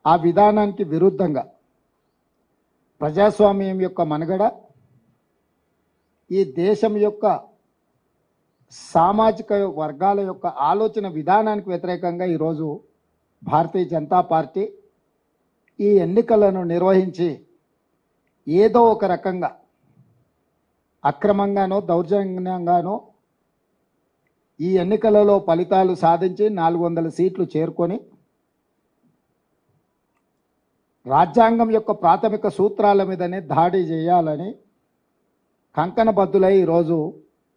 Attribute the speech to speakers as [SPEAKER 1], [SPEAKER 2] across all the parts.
[SPEAKER 1] ఆ విధానానికి విరుద్ధంగా ప్రజాస్వామ్యం యొక్క మనుగడ, ఈ దేశం యొక్క సామాజిక వర్గాల యొక్క ఆలోచన విధానానికి వ్యతిరేకంగా ఈరోజు భారతీయ జనతా పార్టీ ఈ ఎన్నికలను నిర్వహించి ఏదో ఒక రకంగా అక్రమంగానో దౌర్జన్యంగానో ఈ ఎన్నికలలో ఫలితాలు సాధించి 400 సీట్లు చేరుకొని రాజ్యాంగం యొక్క ప్రాథమిక సూత్రాల మీదనే దాడి చేయాలని కంకణబద్దులై ఈరోజు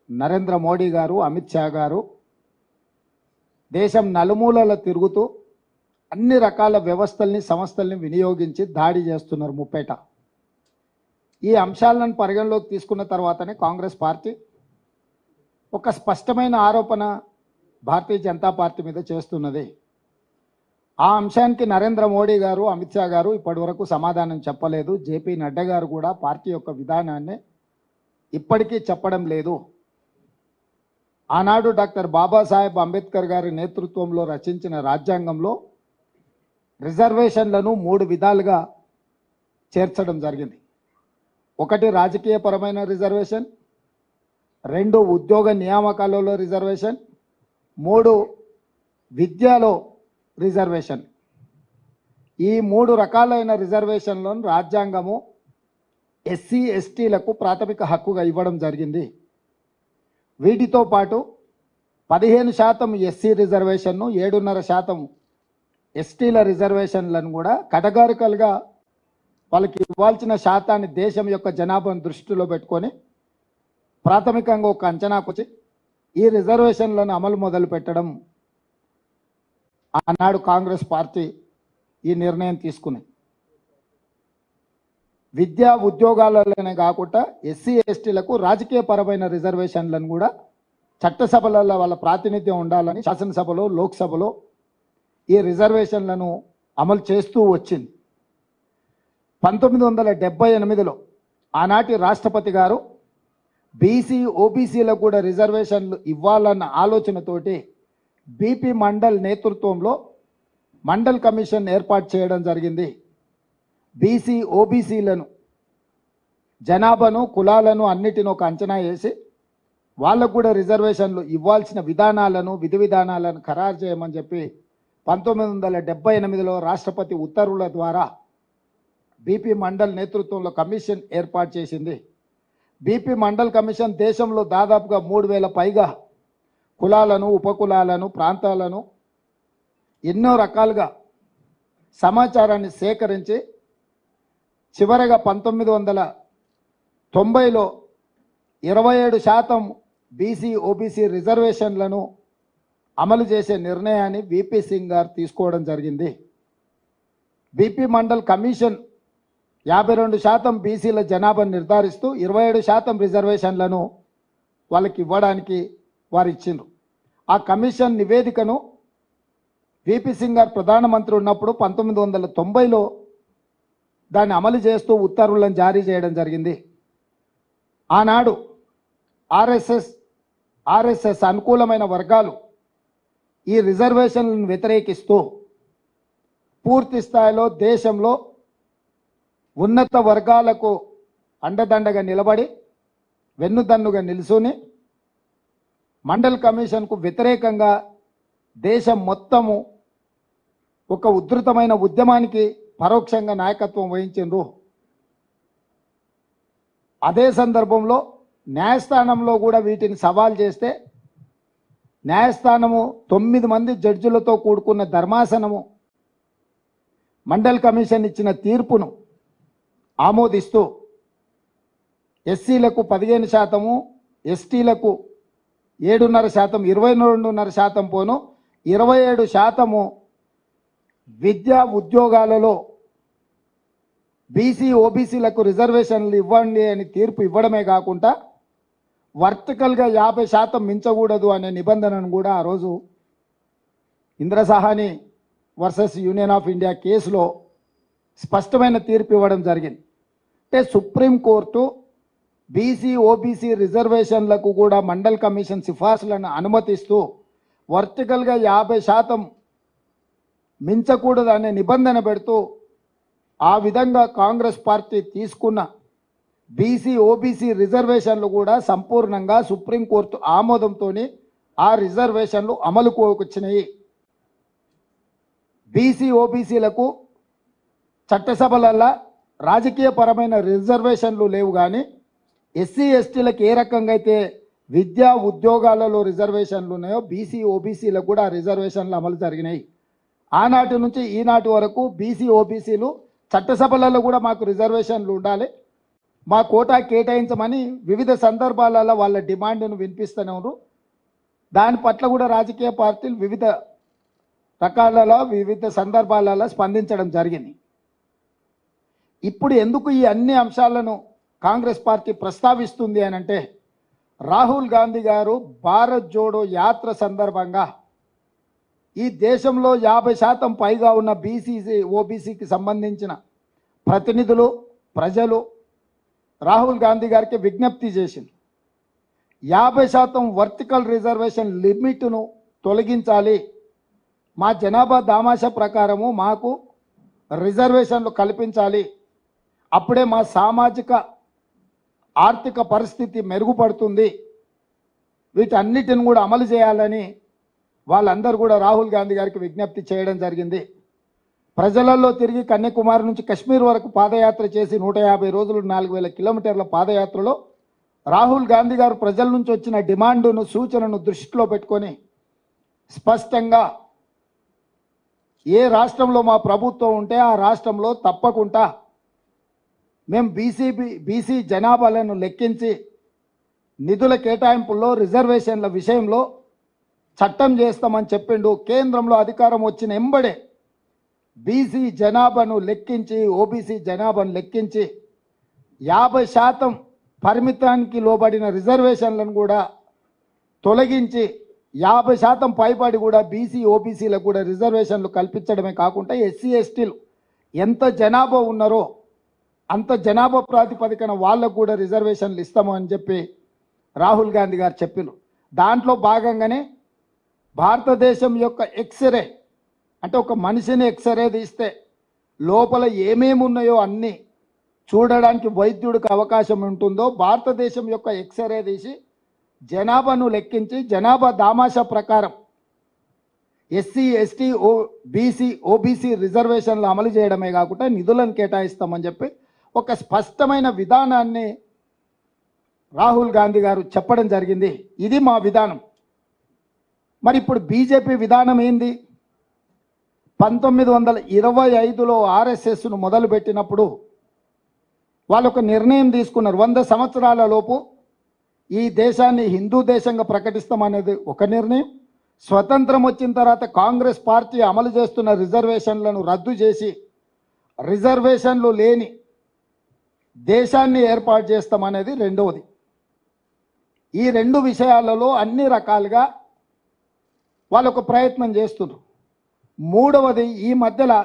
[SPEAKER 1] నరేంద్ర మోడీ గారు, అమిత్ షా గారు దేశం నలుమూలల తిరుగుతూ అన్ని రకాల వ్యవస్థల్ని, సంస్థల్ని వినియోగించి దాడి చేస్తున్నారు ముప్పేట. ఈ అంశాలను పరిగణలోకి తీసుకున్న తర్వాతనే కాంగ్రెస్ పార్టీ ఒక స్పష్టమైన ఆరోపణ భారతీయ జనతా పార్టీ మీద చేస్తున్నది. ఆ అంశానికి నరేంద్ర మోడీ గారు, అమిత్ షా గారు ఇప్పటివరకు సమాధానం చెప్పలేదు. జేపీ నడ్డా గారు కూడా పార్టీ యొక్క విధానాన్ని ఇప్పటికీ చెప్పడం లేదు. ఆనాడు డాక్టర్ బాబాసాహెబ్ అంబేద్కర్ గారి నేతృత్వంలో రచించిన రాజ్యాంగంలో రిజర్వేషన్లను 3 విధాలుగా చేర్చడం జరిగింది. 1 రాజకీయపరమైన రిజర్వేషన్, 2 ఉద్యోగ నియామకాలలో రిజర్వేషన్, 3 విద్యలో రిజర్వేషన్. ఈ 3 రకాలైన రిజర్వేషన్లను రాజ్యాంగము ఎస్సీ ఎస్టీలకు ప్రాథమిక హక్కుగా ఇవ్వడం జరిగింది. వీటితో పాటు 15% ఎస్సీ రిజర్వేషన్ను, 7.5% ఎస్టీల రిజర్వేషన్లను కూడా కేటగారికల్గా వాళ్ళకి ఇవ్వాల్సిన శాతాన్ని దేశం యొక్క జనాభాను దృష్టిలో పెట్టుకొని ప్రాథమికంగా ఒక అంచనాకు వచ్చి ఈ రిజర్వేషన్లను అమలు మొదలు పెట్టడం ఆనాడు కాంగ్రెస్ పార్టీ ఈ నిర్ణయం తీసుకుంది. విద్యా ఉద్యోగాలలోనే కాకుండా ఎస్సీ ఎస్టీలకు రాజకీయపరమైన రిజర్వేషన్లను కూడా చట్టసభలలో వాళ్ళ ప్రాతినిధ్యం ఉండాలని శాసనసభలో, లోక్సభలో ఈ రిజర్వేషన్లను అమలు చేస్తూ వచ్చింది. 1978లో ఆనాటి రాష్ట్రపతి గారు బీసీ, ఓబీసీలకు కూడా రిజర్వేషన్లు ఇవ్వాలన్న ఆలోచనతోటి బీపీ మండల్ నేతృత్వంలో మండల్ కమిషన్ ఏర్పాటు చేయడం జరిగింది. బీసీ, ఓబీసీలను, జనాభాను, కులాలను అన్నిటిని ఒక అంచనా వేసి వాళ్ళకు కూడా రిజర్వేషన్లు ఇవ్వాల్సిన విధానాలను, విధి విధానాలను ఖరారు చేయమని చెప్పి 1978లో రాష్ట్రపతి ఉత్తర్వుల ద్వారా బీపీ మండల్ నేతృత్వంలో కమిషన్ ఏర్పాటు చేసింది. బీపీ మండల్ కమిషన్ దేశంలో దాదాపుగా 3000 పైగా కులాలను, ఉపకులాలను, ప్రాంతాలను ఎన్నో రకాలుగా సమాచారాన్ని సేకరించి చివరగా 1990లో 27% బీసీ, ఓబీసీ రిజర్వేషన్లను అమలు చేసే నిర్ణయాన్ని విపి సింగ్ గారు తీసుకోవడం జరిగింది. బీపీ మండల్ కమిషన్ 52% బీసీల జనాభాను నిర్ధారిస్తూ 27% రిజర్వేషన్లను వాళ్ళకి ఇవ్వడానికి వారు ఇచ్చిండ్రు. ఆ కమిషన్ నివేదికను విపి సింగ్ గారు ప్రధానమంత్రి ఉన్నప్పుడు 1990లో దాన్ని అమలు చేస్తూ ఉత్తర్వులను జారీ చేయడం జరిగింది. ఆనాడు ఆర్ఎస్ఎస్ అనుకూలమైన వర్గాలు ఈ రిజర్వేషన్లను వ్యతిరేకిస్తూ పూర్తి స్థాయిలో దేశంలో ఉన్నత వర్గాలకు అండదండగా నిలబడి వెన్నుదన్నుగా నిలుచుని మండల్ కమిషన్కు వ్యతిరేకంగా దేశం మొత్తము ఒక ఉధృతమైన ఉద్యమానికి పరోక్షంగా నాయకత్వం వహించిండ్రు. అదే సందర్భంలో న్యాయస్థానంలో కూడా వీటిని సవాల్ చేస్తే న్యాయస్థానము 9 మంది జడ్జిలతో కూడుకున్న ధర్మాసనము మండల్ కమిషన్ ఇచ్చిన తీర్పును ఆమోదిస్తూ ఎస్సీలకు 15%, ఎస్టీలకు 7.5%, 22.5% పోను 27% విద్యా ఉద్యోగాలలో బీసీ, ఓబీసీలకు రిజర్వేషన్లు ఇవ్వండి అని తీర్పు ఇవ్వడమే కాకుండా వర్టికల్గా 50% మించకూడదు అనే నిబంధనను కూడా ఆ రోజు ఇంద్రసాహాని వర్సెస్ యూనియన్ ఆఫ్ ఇండియా కేసులో స్పష్టమైన తీర్పు ఇవ్వడం జరిగింది. అంటే సుప్రీంకోర్టు బీసీ, ఓబీసీ రిజర్వేషన్లకు కూడా మండల్ కమిషన్ సిఫార్సులను అనుమతిస్తూ వర్టికల్గా 50% మించకూడదు అనే నిబంధన పెడుతూ ఆ విధంగా కాంగ్రెస్ పార్టీ తీసుకున్న బీసీ ఓబీసీ రిజర్వేషన్లు కూడా సంపూర్ణంగా సుప్రీంకోర్టు ఆమోదంతో ఆ రిజర్వేషన్లు అమలుకు వచ్చినాయి. బీసీ ఓబీసీలకు చట్టసభలల్లో రాజకీయపరమైన రిజర్వేషన్లు లేవు, కానీ ఎస్సీ ఎస్టీలకు ఏ రకంగా అయితే విద్యా ఉద్యోగాలలో రిజర్వేషన్లు ఉన్నాయో బీసీ ఓబీసీలకు కూడా ఆ రిజర్వేషన్లు అమలు జరిగినాయి. ఆనాటి నుంచి ఈనాటి వరకు బీసీ ఓబీసీలు చట్టసభలలో కూడా మాకు రిజర్వేషన్లు ఉండాలి, మా కోటా కేటాయించమని వివిధ సందర్భాలలో వాళ్ళ డిమాండ్ను వినిపిస్తూనే ఉన్నారు. దాని పట్ల కూడా రాజకీయ పార్టీలు వివిధ రకాలలో వివిధ సందర్భాలలో స్పందించడం జరిగింది. ఇప్పుడు ఎందుకు ఈ అన్ని అంశాలను కాంగ్రెస్ పార్టీ ప్రస్తావిస్తుంది అని అంటే, రాహుల్ గాంధీ గారు భారత్ జోడో యాత్ర సందర్భంగా ఈ దేశంలో 50% పైగా ఉన్న బీసీ ఓబీసీకి సంబంధించిన ప్రతినిధులు ప్రజలు రాహుల్ గాంధీ గారికి విజ్ఞప్తి చేసింది. 50% వర్టికల్ రిజర్వేషన్ లిమిట్ను తొలగించాలి, మా జనాభా దామాషా ప్రకారము మాకు రిజర్వేషన్లు కల్పించాలి, అప్పుడే మా సామాజిక ఆర్థిక పరిస్థితి మెరుగుపడుతుంది, వీటన్నిటిని కూడా అమలు చేయాలని వాళ్ళందరూ కూడా రాహుల్ గాంధీ గారికి విజ్ఞప్తి చేయడం జరిగింది. ప్రజలలో తిరిగి కన్యాకుమారి నుంచి కశ్మీర్ వరకు పాదయాత్ర చేసి 150 రోజులు 4000 కిలోమీటర్ల పాదయాత్రలో రాహుల్ గాంధీ గారు ప్రజల నుంచి వచ్చిన డిమాండును సూచనను దృష్టిలో పెట్టుకొని స్పష్టంగా ఏ రాష్ట్రంలో మా ప్రభుత్వం ఉంటే ఆ రాష్ట్రంలో తప్పకుండా మేము బీసీ జనాభాలను లెక్కించి నిధుల కేటాయింపుల్లో రిజర్వేషన్ల విషయంలో చట్టం చేస్తామని చెప్పిండు. కేంద్రంలో అధికారం వచ్చిన ఎంబడే బీసీ జనాభాను లెక్కించి ఓబీసీ జనాభాను లెక్కించి 50% పరిమితానికి లోబడిన రిజర్వేషన్లను కూడా తొలగించి 50% పైబడి కూడా బీసీ ఓబీసీలకు కూడా రిజర్వేషన్లు కల్పించడమే కాకుండా ఎస్సీ ఎస్టీలు ఎంత జనాభా ఉన్నారో అంత జనాభా ప్రాతిపదికన వాళ్ళకు కూడా రిజర్వేషన్లు ఇస్తాము అని చెప్పి రాహుల్ గాంధీ గారు చెప్పారు. దాంట్లో భాగంగానే భారతదేశం యొక్క ఎక్స్రే అంటే ఒక మనిషిని ఎక్స్రే తీస్తే లోపల ఏమేమి ఉన్నాయో అన్నీ చూడడానికి వైద్యుడికి అవకాశం ఉంటుందో భారతదేశం యొక్క ఎక్స్రే తీసి జనాభాను లెక్కించి జనాభా దామాషా ప్రకారం ఎస్సీ ఎస్టీ బీసీ ఓబీసీ రిజర్వేషన్లు అమలు చేయడమే కాకుండా నిధులను కేటాయిస్తామని చెప్పి ఒక స్పష్టమైన విధానాన్ని రాహుల్ గాంధీ గారు చెప్పడం జరిగింది. ఇది మా విధానం. మరి ఇప్పుడు బీజేపీ విధానం ఏంది? 1925లో ఆర్ఎస్ఎస్ను మొదలుపెట్టినప్పుడు వాళ్ళు ఒక నిర్ణయం తీసుకున్నారు. 100 సంవత్సరాల లోపు ఈ దేశాన్ని హిందూ దేశంగా ప్రకటిస్తామనేది ఒక నిర్ణయం. స్వతంత్రం వచ్చిన తర్వాత కాంగ్రెస్ పార్టీ అమలు చేస్తున్న రిజర్వేషన్లను రద్దు చేసి రిజర్వేషన్లు లేని దేశాన్ని ఏర్పాటు చేస్తామనేది రెండవది. ఈ రెండు విషయాలలో అన్ని రకాలుగా వాళ్ళు ఒక ప్రయత్నం చేస్తున్నారు. మూడవది, ఈ మధ్యలో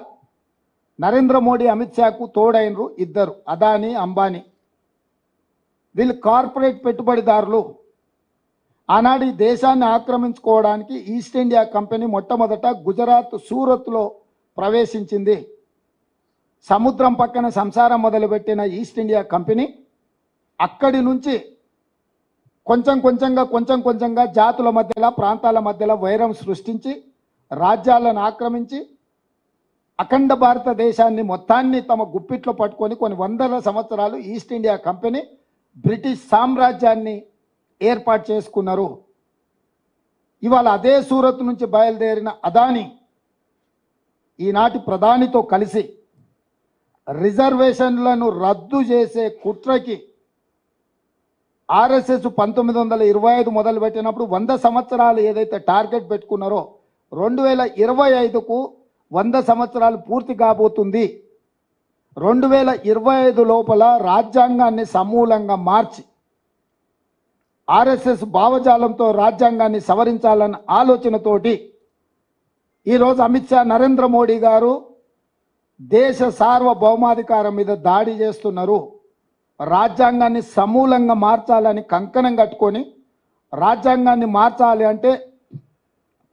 [SPEAKER 1] నరేంద్ర మోడీ అమిత్ షాకు తోడైనరు ఇద్దరు, అదానీ అంబానీ. వీళ్ళు కార్పొరేట్ పెట్టుబడిదారులు. ఆనాడు ఈ దేశాన్ని ఆక్రమించుకోవడానికి ఈస్ట్ ఇండియా కంపెనీ మొట్టమొదట గుజరాత్ సూరత్లో ప్రవేశించింది. సముద్రం పక్కన సంసారం మొదలుపెట్టిన ఈస్ట్ ఇండియా కంపెనీ అక్కడి నుంచి కొంచెం కొంచెంగా జాతుల మధ్యలో ప్రాంతాల మధ్యలో వైరం సృష్టించి రాజ్యాలను ఆక్రమించి అఖండ భారతదేశాన్ని మొత్తాన్ని తమ గుప్పిట్లో పట్టుకొని కొన్ని వందల సంవత్సరాలు ఈస్ట్ ఇండియా కంపెనీ బ్రిటిష్ సామ్రాజ్యాన్ని ఏర్పాటు చేసుకున్నారు. ఇవాళ అదే సూరత్ నుంచి బయలుదేరిన అదానీ ఈనాటి ప్రధానితో కలిసి రిజర్వేషన్లను రద్దు చేసే కుట్రకి ఆర్ఎస్ఎస్ 1925 మొదలుపెట్టినప్పుడు 100 సంవత్సరాలు ఏదైతే టార్గెట్ పెట్టుకున్నారో 2025కు 100 సంవత్సరాలు పూర్తి కాబోతుంది. 2025 లోపల రాజ్యాంగాన్ని సమూలంగా మార్చి ఆర్ఎస్ఎస్ భావజాలంతో రాజ్యాంగాన్ని సవరించాలన్న ఆలోచనతోటి ఈరోజు అమిత్ షా నరేంద్ర మోడీ గారు దేశ సార్వభౌమాధికారం మీద దాడి చేస్తున్నారు. రాజ్యాంగాన్ని సమూలంగా మార్చాలని కంకణం కట్టుకొని రాజ్యాంగాన్ని మార్చాలి అంటే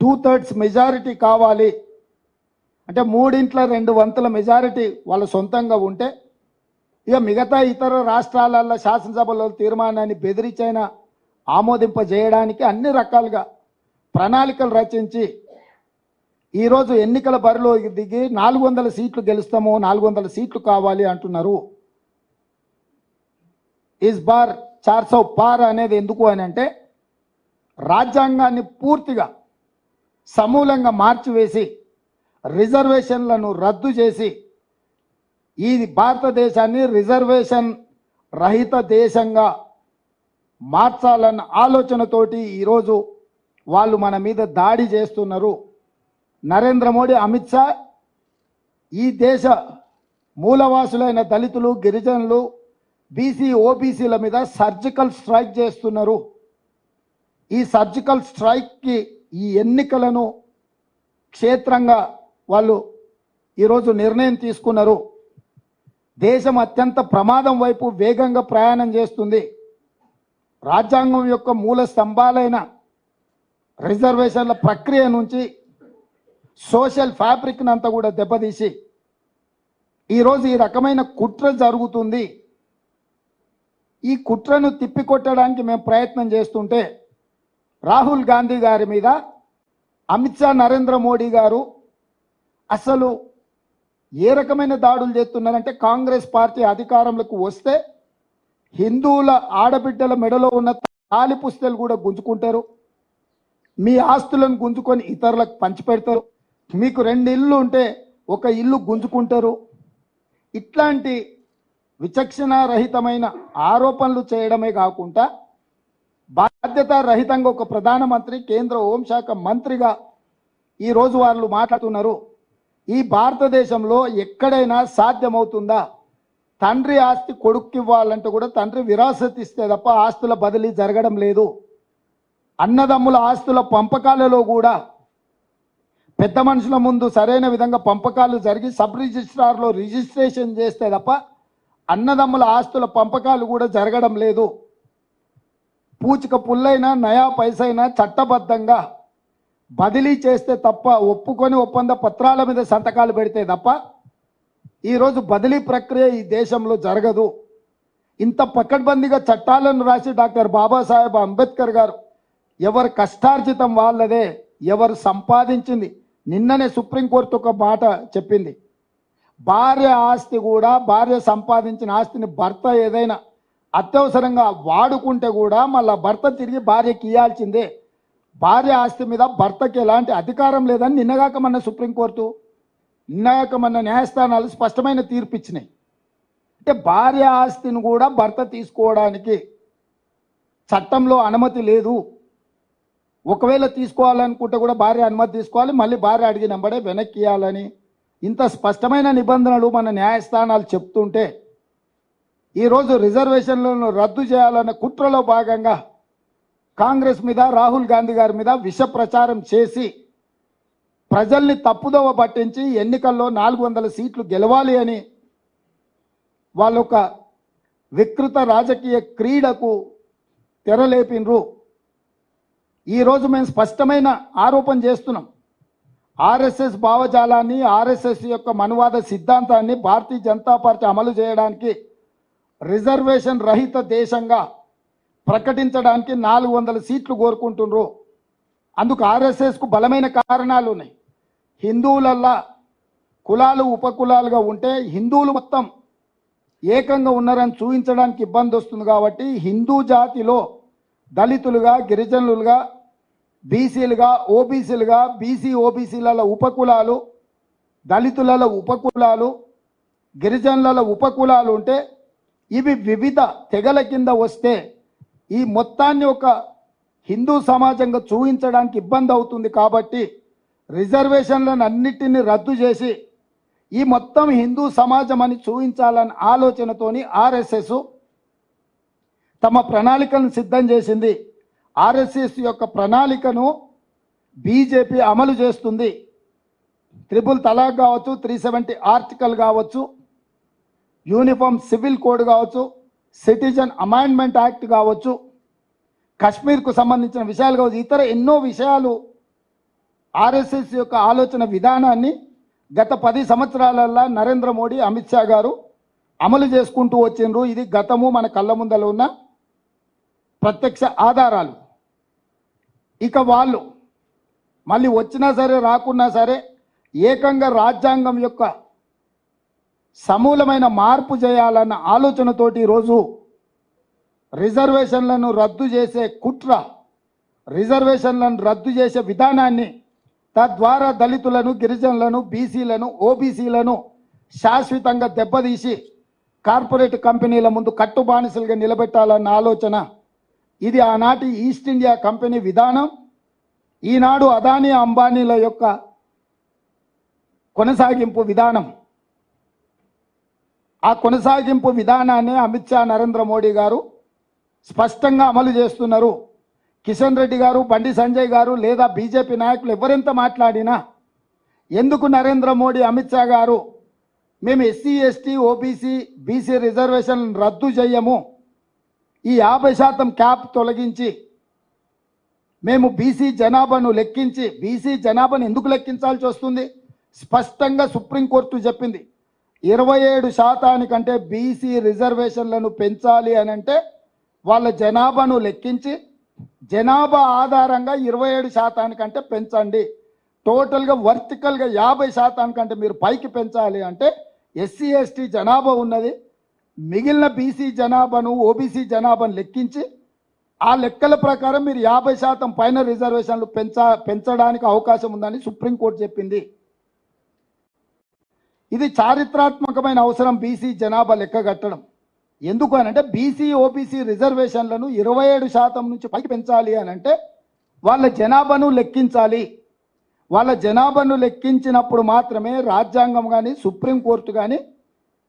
[SPEAKER 1] 2/3 మెజారిటీ కావాలి అంటే 3/2 మెజారిటీ వాళ్ళ సొంతంగా ఉంటే ఇక మిగతా ఇతర రాష్ట్రాలలో శాసనసభలో తీర్మానాన్ని బెదిరించైనా ఆమోదింపజేయడానికి అన్ని రకాలుగా ప్రణాళికలు రచించి ఈరోజు ఎన్నికల బరిలో దిగి 400 సీట్లు గెలుస్తాము, 400 సీట్లు కావాలి అంటున్నారు. ఇస్ బార్ 400 పార్ అనేది ఎందుకు అని అంటే రాజ్యాంగాన్ని పూర్తిగా సమూలంగా మార్చివేసి రిజర్వేషన్లను రద్దు చేసి ఈ భారతదేశాన్ని రిజర్వేషన్ రహిత దేశంగా మార్చాలన్న ఆలోచనతోటి ఈరోజు వాళ్ళు మన మీద దాడి చేస్తున్నారు. నరేంద్ర మోడీ, అమిత్ షా ఈ దేశ మూలవాసులైన దళితులు, గిరిజనులు, బీసీ, ఓబీసీల మీద సర్జికల్ స్ట్రైక్ చేస్తున్నారు. ఈ సర్జికల్ స్ట్రైక్కి ఈ ఎన్నికలను క్షేత్రంగా వాళ్ళు ఈరోజు నిర్ణయం తీసుకున్నారు. దేశం అత్యంత ప్రమాదం వైపు వేగంగా ప్రయాణం చేస్తుంది. రాజ్యాంగం యొక్క మూల స్తంభాలైన రిజర్వేషన్ల ప్రక్రియ నుంచి సోషల్ ఫ్యాబ్రిక్ని అంతా కూడా దెబ్బతీసి ఈరోజు ఈ రకమైన కుట్ర జరుగుతుంది. ఈ కుట్రను తిప్పికొట్టడానికి మేము ప్రయత్నం చేస్తుంటే రాహుల్ గాంధీ గారి మీద అమిత్ షా, నరేంద్ర మోడీ గారు అసలు ఏ రకమైన దాడులు చేస్తున్నారంటే కాంగ్రెస్ పార్టీ అధికారంలోకి వస్తే హిందువుల ఆడబిడ్డల మెడలో ఉన్న తాలి పుస్తలు కూడా గుంజుకుంటారు, మీ ఆస్తులను గుంజుకొని ఇతరులకు పంచిపెడతారు, మీకు 2 ఇళ్ళు ఉంటే 1 ఇల్లు గుంజుకుంటారు. ఇట్లాంటి విచక్షణారహితమైన ఆరోపణలు చేయడమే కాకుండా బాధ్యత రహితంగా ఒక ప్రధానమంత్రి, కేంద్ర హోంశాఖ మంత్రిగా ఈరోజు వాళ్ళు మాట్లాడుతున్నారు. ఈ భారతదేశంలో ఎక్కడైనా సాధ్యమవుతుందా? తండ్రి ఆస్తి కొడుక్కి ఇవ్వాలంటే కూడా తండ్రి విరాసత్ ఇస్తే తప్ప ఆస్తుల బదిలీ జరగడం లేదు. అన్నదమ్ముల ఆస్తుల పంపకాలలో కూడా పెద్ద మనుషుల ముందు సరైన విధంగా పంపకాలు జరిగి సబ్ రిజిస్ట్రార్లో రిజిస్ట్రేషన్ చేస్తే తప్ప అన్నదమ్ముల ఆస్తుల పంపకాలు కూడా జరగడం లేదు. పూచిక పుల్లైనా నయా పైసైనా చట్టబద్ధంగా బదిలీ చేస్తే తప్ప, ఒప్పుకొని ఒప్పంద పత్రాల మీద సంతకాలు పెడితే తప్ప ఈరోజు బదిలీ ప్రక్రియ ఈ దేశంలో జరగదు. ఇంత పకడ్బందీగా చట్టాలను రాసి డాక్టర్ బాబాసాహెబ్ అంబేద్కర్ గారు ఎవరు కష్టార్జితం వాళ్ళదే, ఎవరు సంపాదించింది, నిన్ననే సుప్రీంకోర్టు ఒక మాట చెప్పింది, భార్య ఆస్తి కూడా, భార్య సంపాదించిన ఆస్తిని భర్త ఏదైనా అత్యవసరంగా వాడుకుంటే కూడా మళ్ళీ భర్త తిరిగి భార్యకి ఇవ్వాల్సిందే. భార్య ఆస్తి మీద భర్తకి ఎలాంటి అధికారం లేదని నిన్నగాక మన సుప్రీంకోర్టు, నిన్నగాక మన న్యాయస్థానాలు స్పష్టమైన తీర్పు ఇచ్చినాయి. అంటే భార్య ఆస్తిని కూడా భర్త తీసుకోవడానికి చట్టంలో అనుమతి లేదు. ఒకవేళ తీసుకోవాలనుకుంటే కూడా భార్య అనుమతి తీసుకోవాలి, మళ్ళీ భార్య అడిగినంబడే వెనక్కి ఇవ్వాలని ఇంత స్పష్టమైన నిబంధనలు మన న్యాయస్థానాలు చెప్తుంటే ఈరోజు రిజర్వేషన్లను రద్దు చేయాలన్న కుట్రలో భాగంగా కాంగ్రెస్ మీద, రాహుల్ గాంధీ గారి మీద విష ప్రచారం చేసి ప్రజల్ని తప్పుదోవ పట్టించి ఎన్నికల్లో 400 సీట్లు గెలవాలి అని వాళ్ళొక వికృత రాజకీయ క్రీడకు తెరలేపినరు. ఈరోజు మేము స్పష్టమైన ఆరోపణ చేస్తున్నాం. ఆర్ఎస్ఎస్ భావజాలాన్ని, ఆర్ఎస్ఎస్ యొక్క మనువాద సిద్ధాంతాన్ని భారతీయ జనతా పార్టీ అమలు చేయడానికి రిజర్వేషన్ రహిత దేశంగా ప్రకటించడానికి 400 సీట్లు కోరుకుంటున్నారు. అందుకు ఆర్ఎస్ఎస్కు బలమైన కారణాలు ఉన్నాయి. హిందువులల్లా కులాలు ఉపకులాలుగా ఉంటే హిందువులు మొత్తం ఏకంగా ఉన్నారని చూపించడానికి ఇబ్బంది వస్తుంది. కాబట్టి హిందూ జాతిలో దళితులుగా, గిరిజనులుగా, బీసీలుగా, ఓబీసీలుగా, బీసీ ఓబీసీల ఉపకులాలు, దళితుల ఉపకులాలు, గిరిజనుల ఉపకులాలు ఉంటే ఇవి వివిధ తెగల కింద వస్తే ఈ మొత్తాన్ని ఒక హిందూ సమాజంగా చూపించడానికి ఇబ్బంది అవుతుంది. కాబట్టి రిజర్వేషన్లను అన్నిటిని రద్దు చేసి ఈ మొత్తం హిందూ సమాజం అని చూపించాలన్న ఆలోచనతోని ఆర్ఎస్ఎస్ తమ ప్రణాళికను సిద్ధం చేసింది. ఆర్ఎస్ఎస్ యొక్క ప్రణాళికను బీజేపీ అమలు చేస్తుంది. 3 తలాక్ కావచ్చు, 370 ఆర్టికల్ కావచ్చు, యూనిఫామ్ సివిల్ కోడ్ కావచ్చు, సిటిజన్ అమెండ్మెంట్ యాక్ట్ కావచ్చు, కశ్మీర్కు సంబంధించిన విషయాలు కావచ్చు, ఇతర ఎన్నో విషయాలు ఆర్ఎస్ఎస్ యొక్క ఆలోచన విధానాన్ని గత 10 సంవత్సరాలలో నరేంద్ర మోడీ అమిత్ షా గారు అమలు చేసుకుంటూ వచ్చిండ్రు. ఇది గతము మన కళ్ళ ముందల ఉన్న ప్రత్యక్ష ఆధారాలు. ఇక వాళ్ళు మళ్ళీ వచ్చినా సరే రాకున్నా సరే ఏకంగా రాజ్యాంగం యొక్క సమూలమైన మార్పు చేయాలన్న ఆలోచనతోటి ఈరోజు రిజర్వేషన్లను రద్దు చేసే కుట్ర, రిజర్వేషన్లను రద్దు చేసే విధానాన్ని, తద్వారా దళితులను, గిరిజనులను, బీసీలను, ఓబీసీలను శాశ్వతంగా దెబ్బతీసి కార్పొరేట్ కంపెనీల ముందు కట్టుబానిసలుగా నిలబెట్టాలన్న ఆలోచన. ఇది ఆనాటి ఈస్ట్ ఇండియా కంపెనీ విధానం. ఈనాడు అదానీ అంబానీల యొక్క కొనసాగింపు విధానం. ఆ కొనసాగింపు విధానాన్ని అమిత్ షా, నరేంద్ర మోడీ గారు స్పష్టంగా అమలు చేస్తున్నారు. కిషన్ రెడ్డి గారు, బండి సంజయ్ గారు లేదా బీజేపీ నాయకులు ఎవరెంత మాట్లాడినా ఎందుకు నరేంద్ర మోడీ, అమిత్ షా గారు మేము ఎస్సీ, ఎస్టీ, ఓబీసీ, బీసీ రిజర్వేషన్లను రద్దు చేయము, ఈ 50% క్యాప్ తొలగించి మేము బీసీ జనాభాను లెక్కించి, బీసీ జనాభాను ఎందుకు లెక్కించాల్సి వస్తుంది? స్పష్టంగా సుప్రీంకోర్టు చెప్పింది. 27% బీసీ రిజర్వేషన్లను పెంచాలి అని అంటే వాళ్ళ జనాభాను లెక్కించి జనాభా ఆధారంగా 27% పెంచండి. టోటల్గా వర్టికల్గా 50% మీరు పైకి పెంచాలి అంటే ఎస్సీ, ఎస్టీ జనాభా ఉన్నది, మిగిలిన బీసీ జనాభాను, ఓబీసీ జనాభాను లెక్కించి ఆ లెక్కల ప్రకారం మీరు 50% పైన రిజర్వేషన్లు పెంచడానికి అవకాశం ఉందని సుప్రీంకోర్టు చెప్పింది. ఇది చారిత్రాత్మకమైన అవసరం బీసీ జనాభా లెక్క కట్టడం. ఎందుకు అనంటే బీసీ, ఓబీసీ రిజర్వేషన్లను 27% నుంచి పైకి పెంచాలి అని అంటే వాళ్ళ జనాభాను లెక్కించాలి. వాళ్ళ జనాభాను లెక్కించినప్పుడు మాత్రమే రాజ్యాంగం కానీ, సుప్రీంకోర్టు కానీ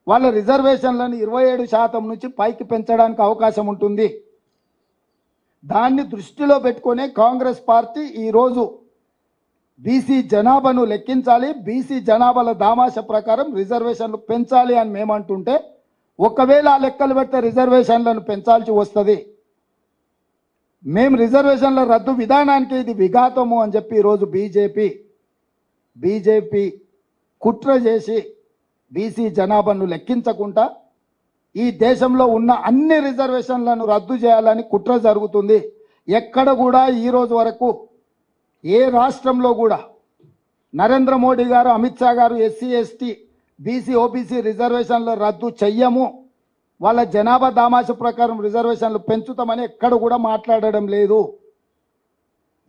[SPEAKER 1] వాళ్ళ రిజర్వేషన్లను 27% నుంచి పైకి పెంచడానికి అవకాశం ఉంటుంది. దాన్ని దృష్టిలో పెట్టుకునే కాంగ్రెస్ పార్టీ ఈరోజు బీసీ జనాభాను లెక్కించాలి, బీసీ జనాభాల దామాష ప్రకారం రిజర్వేషన్లు పెంచాలి అని మేమంటుంటే, ఒకవేళ ఆ లెక్కలు పెడితే రిజర్వేషన్లను పెంచాల్సి వస్తుంది. మేము రిజర్వేషన్ల రద్దు విధానానికి ఇది విఘాతము అని చెప్పి ఈరోజు బీజేపీ కుట్ర చేసి బీసీ జనాభాను లెక్కించకుండా ఈ దేశంలో ఉన్న అన్ని రిజర్వేషన్లను రద్దు చేయాలని కుట్ర జరుగుతుంది. ఎక్కడ కూడా ఈరోజు వరకు ఏ రాష్ట్రంలో కూడా నరేంద్ర మోడీ గారు, అమిత్ షా గారు ఎస్సీ, ఎస్టీ, బీసీ, ఓబీసీ రిజర్వేషన్లు రద్దు చెయ్యము, వాళ్ళ జనాభా దామాష ప్రకారం రిజర్వేషన్లు పెంచుతామని ఎక్కడ కూడా మాట్లాడడం లేదు.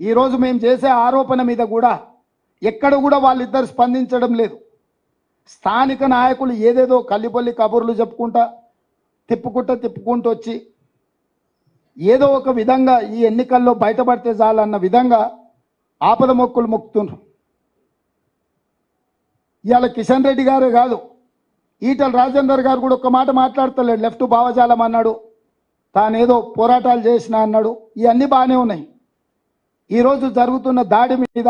[SPEAKER 1] ఈరోజు మేము చేసే ఆరోపణ మీద కూడా ఎక్కడ కూడా వాళ్ళిద్దరు స్పందించడం లేదు. స్థానిక నాయకులు ఏదేదో కల్లిపల్లి కబుర్లు చెప్పుకుంటూ వచ్చి ఏదో ఒక విధంగా ఈ ఎన్నికల్లో బయటపడితే చాలన్న విధంగా ఆపద మొక్కులు మొక్కుతున్నారు. ఇవాళ కిషన్ రెడ్డి గారే కాదు, ఈటల రాజేందర్ గారు కూడా ఒక్క మాట మాట్లాడతలేడు. లెఫ్ట్ భావజాలం అన్నాడు, తానేదో పోరాటాలు చేసిన అన్నాడు. ఇవన్నీ బాగానే ఉన్నాయి. ఈరోజు జరుగుతున్న దాడి మీద,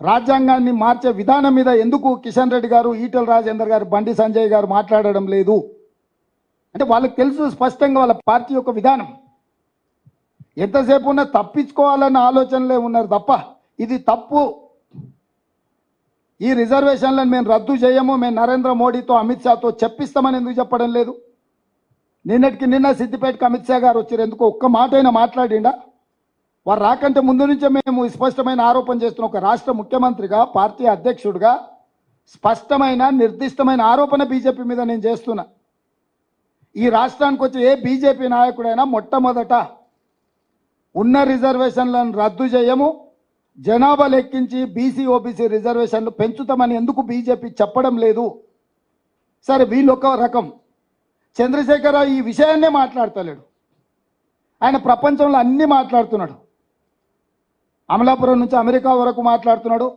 [SPEAKER 1] రాజ్యాంగాన్ని మార్చే విధానం మీద ఎందుకు కిషన్ రెడ్డి గారు, ఈటల రాజేందర్ గారు, బండి సంజయ్ గారు మాట్లాడడం లేదు అంటే వాళ్ళకి తెలుసు స్పష్టంగా వాళ్ళ పార్టీ యొక్క విధానం. ఎంతసేపు ఉన్నా తప్పించుకోవాలన్న ఆలోచనలే ఉన్నారు తప్ప ఇది తప్పు, ఈ రిజర్వేషన్లను మేము రద్దు చేయము, మేము నరేంద్ర మోడీతో, అమిత్ షాతో చెప్పిస్తామని ఎందుకు చెప్పడం లేదు? నిన్నటికి నిన్న సిద్దిపేటకి అమిత్ షా గారు వచ్చారు, ఎందుకు ఒక్క మాట అయినా మాట్లాడిండా? వారు రాకంటే ముందు నుంచే మేము స్పష్టమైన ఆరోపణ చేస్తున్నాం. ఒక రాష్ట్ర ముఖ్యమంత్రిగా, పార్టీ అధ్యక్షుడిగా స్పష్టమైన నిర్దిష్టమైన ఆరోపణ బీజేపీ మీద నేను చేస్తున్నా. ఈ రాష్ట్రానికి వచ్చి ఏ బీజేపీ నాయకుడైనా మొట్టమొదట ఉన్న రిజర్వేషన్లను రద్దు చేయము, జనాభా లెక్కించి బీసీ, ఓబీసీ రిజర్వేషన్లు పెంచుతామని ఎందుకు బీజేపీ చెప్పడం లేదు? సరే, వీళ్ళు ఒక రకం. చంద్రశేఖరరావు ఈ విషయాన్నే మాట్లాడతలేడు. ఆయన ప్రపంచంలో అన్నీ మాట్లాడుతున్నాడు. అమలాపురం నుంచి అమెరికా వరకు మాట్లాడుతున్నాడు,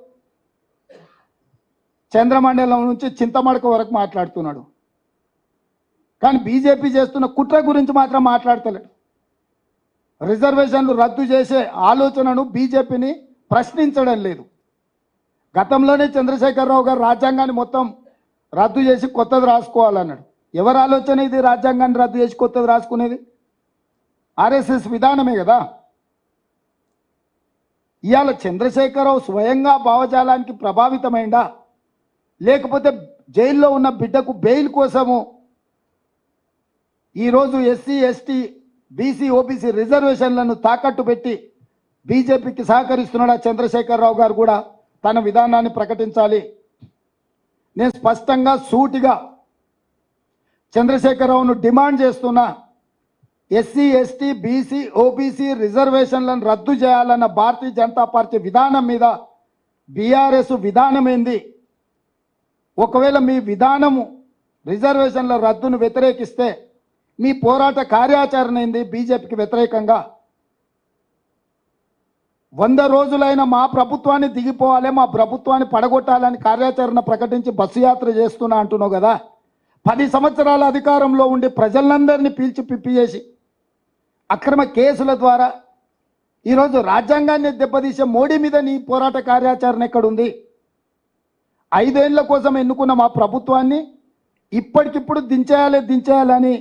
[SPEAKER 1] చంద్రమండలం నుంచి చింతమడక వరకు మాట్లాడుతున్నాడు. కానీ బీజేపీ చేస్తున్న కుట్ర గురించి మాత్రం మాట్లాడతలేడు. రిజర్వేషన్లు రద్దు చేసే ఆలోచనను బీజేపీని ప్రశ్నించడం లేదు. గతంలోనే చంద్రశేఖరరావు గారు రాజ్యాంగాన్ని మొత్తం రద్దు చేసి కొత్తది రాసుకోవాలన్నాడు. ఎవరి ఆలోచన ఇది? రాజ్యాంగాన్ని రద్దు చేసి కొత్తది రాసుకునేది ఆర్ఎస్ఎస్ విధానమే కదా. ఇవాళ చంద్రశేఖరరావు స్వయంగా భావజాలానికి ప్రభావితమైందా, లేకపోతే జైల్లో ఉన్న బిడ్డకు బెయిల్ కోసము ఈరోజు ఎస్సీ ఎస్టీ బీసీ ఓబీసీ రిజర్వేషన్లను తాకట్టు పెట్టి బీజేపీకి సహకరిస్తున్నాడా చంద్రశేఖరరావు గారు కూడా తన విధానాన్ని ప్రకటించాలి. నేను స్పష్టంగా సూటిగా చంద్రశేఖరరావును డిమాండ్ చేస్తున్నా. ఎస్సీ ఎస్టీ బీసీ ఓబీసీ రిజర్వేషన్లను రద్దు చేయాలన్న భారతీయ జనతా పార్టీ విధానం మీద బీఆర్ఎస్ విధానం ఏంది? ఒకవేళ మీ విధానము రిజర్వేషన్ల రద్దును వ్యతిరేకిస్తే మీ పోరాట కార్యాచరణ ఏంది? బీజేపీకి వ్యతిరేకంగా 100 రోజులైన మా ప్రభుత్వాన్ని దిగిపోవాలి, మా ప్రభుత్వాన్ని పడగొట్టాలని కార్యాచరణ ప్రకటించి బస్సు యాత్ర చేస్తున్నా అంటున్నావు కదా. 10 సంవత్సరాల అధికారంలో ఉండి ప్రజలందరినీ పీల్చి పిప్పి చేసి అక్రమ కేసుల ద్వారా ఈరోజు రాజ్యాంగాన్ని దెబ్బతీసే మోడీ మీద నీ పోరాట కార్యాచరణ ఎక్కడుంది? 5 ఏళ్ల కోసం ఎన్నుకున్న మా ప్రభుత్వాన్ని ఇప్పటికిప్పుడు దించేయాలని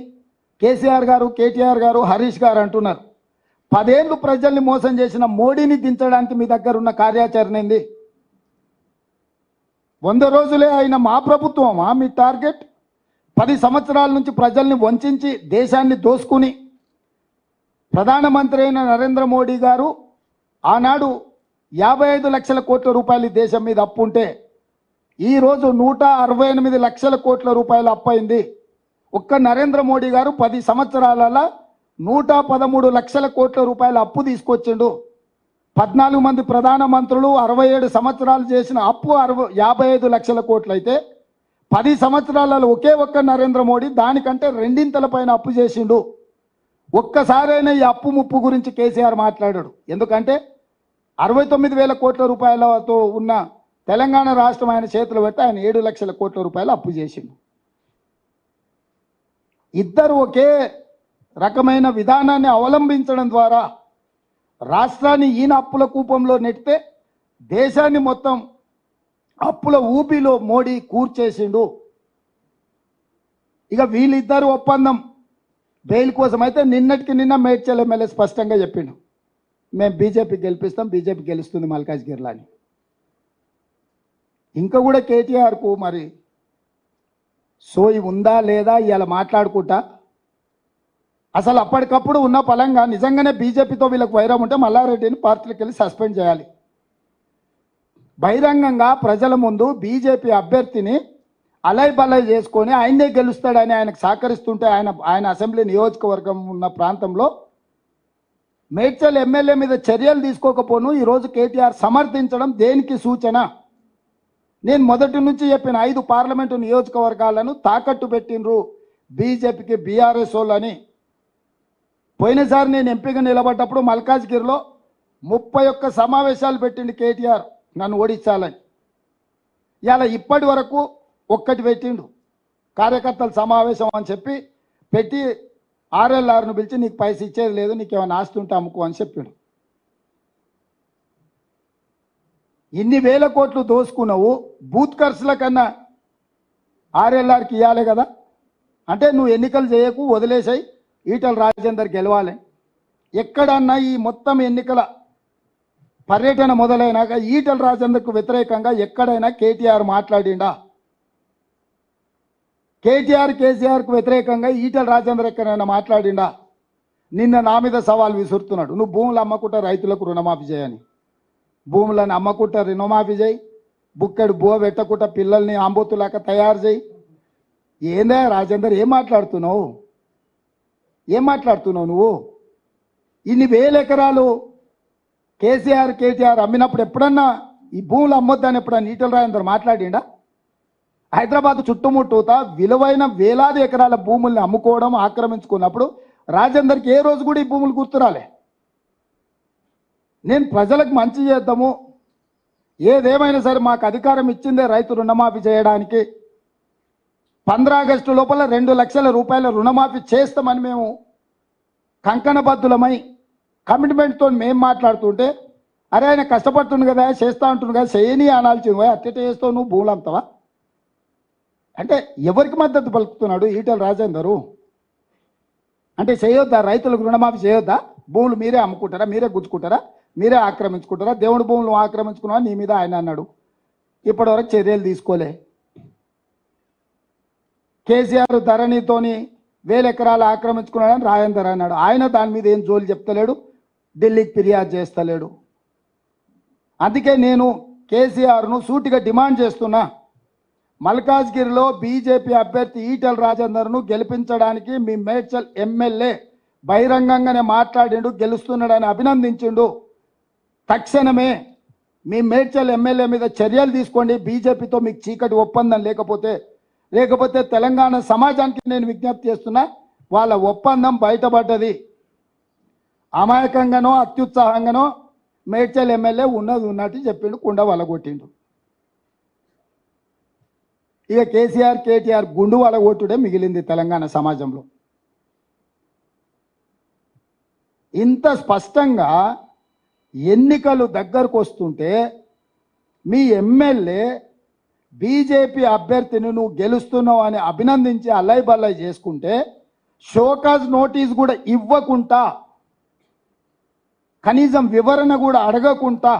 [SPEAKER 1] కేసీఆర్ గారు, కేటీఆర్ గారు, హరీష్ గారు అంటున్నారు. 10 ఏళ్ళు ప్రజల్ని మోసం చేసిన మోడీని దించడానికి మీ దగ్గర ఉన్న కార్యాచరణ ఏంది? 100 రోజులే అయిన మా ప్రభుత్వమా మీ టార్గెట్? 10 సంవత్సరాల నుంచి ప్రజల్ని వంచి దేశాన్ని దోసుకుని ప్రధానమంత్రి అయిన నరేంద్ర మోడీ గారు ఆనాడు 55 లక్షల కోట్ల రూపాయలు దేశం మీద అప్పు ఉంటే ఈరోజు 168 లక్షల కోట్ల రూపాయలు అప్పయింది. ఒక్క నరేంద్ర మోడీ గారు 10 సంవత్సరాలలో 113 లక్షల కోట్ల రూపాయల అప్పు తీసుకొచ్చిండు. 14 మంది ప్రధానమంత్రులు 67 సంవత్సరాలు చేసిన అప్పు 55 లక్షల కోట్లు అయితే 10 సంవత్సరాలలో ఒకే ఒక్క నరేంద్ర మోడీ దానికంటే 2 పైన అప్పు చేసిండు. ఒక్కసారైనా ఈ అప్పు ముప్పు గురించి కేసీఆర్ మాట్లాడాడు. ఎందుకంటే 69,000 కోట్ల రూపాయలతో ఉన్న తెలంగాణ రాష్ట్రం ఆయన చేతులు పెట్టి ఆయన 7 లక్షల కోట్ల రూపాయలు అప్పు చేసిండు. ఇద్దరు ఒకే రకమైన విధానాన్ని అవలంబించడం ద్వారా రాష్ట్రాన్ని ఈయన అప్పుల కూపంలో నెట్టితే దేశాన్ని మొత్తం అప్పుల ఊపిలో మోడీ కూర్చేసిండు. ఇక వీళ్ళిద్దరు ఒప్పందం బెయిల్ కోసం అయితే నిన్నటికి నిన్న మేడ్చల్ ఎమ్మెల్యే స్పష్టంగా చెప్పిండు, మేము బీజేపీ గెలిపిస్తాం, బీజేపీ గెలుస్తుంది మల్కాజ్గిరిలో అని. ఇంకా కూడా కేటీఆర్కు మరి సోయి ఉందా లేదా ఇలా మాట్లాడుకుంటా అసలు అప్పటికప్పుడు ఉన్న పలంగా నిజంగానే బీజేపీతో వీళ్ళకి వైరం ఉంటే మల్లారెడ్డిని పార్టీలకు వెళ్ళి సస్పెండ్ చేయాలి. బహిరంగంగా ప్రజల ముందు బీజేపీ అభ్యర్థిని అలై బలై చేసుకొని ఆయనే గెలుస్తాడని ఆయనకు సహకరిస్తుంటే ఆయన అసెంబ్లీ నియోజకవర్గం ఉన్న ప్రాంతంలో మేడ్చల్ ఎమ్మెల్యే మీద చర్యలు తీసుకోకపోను ఈరోజు కేటీఆర్ సమర్థించడం దేనికి సూచన? నేను మొదటి నుంచి చెప్పిన 5 పార్లమెంటు నియోజకవర్గాలను తాకట్టు పెట్టినరు బీజేపీకి బీఆర్ఎస్ వాళ్ళని. పోయినసారి నేను ఎంపీగా నిలబడ్డప్పుడు మల్కాజ్గిరిలో 31 సమావేశాలు పెట్టిండు కేటీఆర్ నన్ను ఓడించాలని. ఇలా ఇప్పటి వరకు ఒక్కటి పెట్టిండు, కార్యకర్తల సమావేశం అని చెప్పి పెట్టి ఆర్ఎల్ఆర్ను పిలిచి నీకు పైసలు ఇచ్చేది లేదు, నీకు ఏమైనా ఆస్తి ఉంటే అమ్ముకో అని చెప్పిండు. ఇన్ని వేల కోట్లు దోసుకున్నావు, బూత్ ఖర్చుల కన్నా ఆర్ఎల్ఆర్కి ఇవ్వాలి కదా. అంటే నువ్వు ఎన్నికలు చేయకు, వదిలేసాయి, ఈటల రాజేందర్ గెలవాలి. ఎక్కడన్నా ఈ మొత్తం ఎన్నికల పర్యటన మొదలైనాక ఈటల రాజేందర్కు వ్యతిరేకంగా ఎక్కడైనా కేటీఆర్ మాట్లాడిండా? కేసీఆర్కు వ్యతిరేకంగా ఈటల రాజేందర్ ఎక్కడైనా మాట్లాడిండా? నిన్న నా మీద సవాల్ విసురుతున్నాడు, నువ్వు భూములు అమ్మకుంటా రైతులకు రుణమాఫీ చేయని. భూములను అమ్మకుంటా రుణమాఫీ చేయి, బుక్కెడు బువ పెట్టకుండా పిల్లల్ని ఆంబోతులాక తయారు చేయి. ఏందా రాజేందర్, ఏం మాట్లాడుతున్నావు నువ్వు? ఇన్ని వేల ఎకరాలు కేటీఆర్ అమ్మినప్పుడు ఎప్పుడన్నా ఈ భూములు అమ్మొద్దని ఎప్పుడన్నా ఈటల రాజేందర్ మాట్లాడిండా? హైదరాబాద్ చుట్టుముట్టూతా విలువైన వేలాది ఎకరాల భూముల్ని అమ్ముకోవడం, ఆక్రమించుకున్నప్పుడు రాజేందర్కి ఏ రోజు కూడా ఈ భూములు గుర్తురాలే. నేను ప్రజలకు మంచి చేద్దాము, ఏదేమైనా సరే మాకు అధికారం ఇచ్చిందే రైతు రుణమాఫీ చేయడానికి. 15 ఆగస్టు లోపల 2 లక్షల రూపాయల రుణమాఫీ చేస్తామని మేము కంకణబద్ధులమై కమిట్మెంట్తో మేము మాట్లాడుతుంటే, అరే ఆయన కష్టపడుతుంది కదా, చేస్తా ఉంటుంది కదా, చేయని అనాల్సింది, అట్టెట చేస్తావు నువ్వు, భూములు అమ్ముతావా అంటే ఎవరికి మద్దతు పలుకుతున్నాడు ఈటల రాజేందరు? అంటే చేయొద్దా, రైతులకు రుణమాఫీ చేయొద్దా? భూములు మీరే అమ్ముకుంటారా, మీరే గుంజుకుంటారా? మీరే ఆక్రమించుకుంటారా? దేవుడి భూములు ఆక్రమించుకున్నా నీ మీద ఆయన అన్నాడు. ఇప్పటివరకు చర్యలు తీసుకోలే. కేసీఆర్ ధరణితోని 1000 ఎకరాలు ఆక్రమించుకున్నాడని రాజేందర్ అన్నాడు. ఆయన దాని మీద ఏం జోలి చెప్తలేడు, ఢిల్లీకి ఫిర్యాదు చేస్తలేడు. అందుకే నేను కేసీఆర్ను సూటిగా డిమాండ్ చేస్తున్నా, మల్కాజ్గిరిలో బీజేపీ అభ్యర్థి ఈటెల రాజేందర్ను గెలిపించడానికి మీ మేడ్చల్ ఎమ్మెల్యే బహిరంగంగానే మాట్లాడిండు, గెలుస్తున్నాడని అభినందించిండు. తక్షణమే మీ మేడ్చల్ ఎమ్మెల్యే మీద చర్యలు తీసుకోండి. బీజేపీతో మీకు చీకటి ఒప్పందం లేకపోతే తెలంగాణ సమాజానికి నేను విజ్ఞప్తి చేస్తున్నా, వాళ్ళ ఒప్పందం బయటపడ్డది. అమాయకంగానో అత్యుత్సాహంగానో మేడ్చల్ ఎమ్మెల్యే ఉన్నట్టు చెప్పిండు, కుండ వలగొట్టిండు. ఇక కేసీఆర్ కేటీఆర్ గుండు వలగొట్టుడే మిగిలింది తెలంగాణ సమాజంలో. ఇంత స్పష్టంగా ఎన్నికలు దగ్గరకు వస్తుంటే మీ ఎమ్మెల్యే బీజేపీ అభ్యర్థిని నువ్వు గెలుస్తున్నావు అని అభినందించి అల్లై బల్లై చేసుకుంటే, షోకాజ్ నోటీస్ కూడా ఇవ్వకుండా, కనీసం వివరణ కూడా అడగకుండా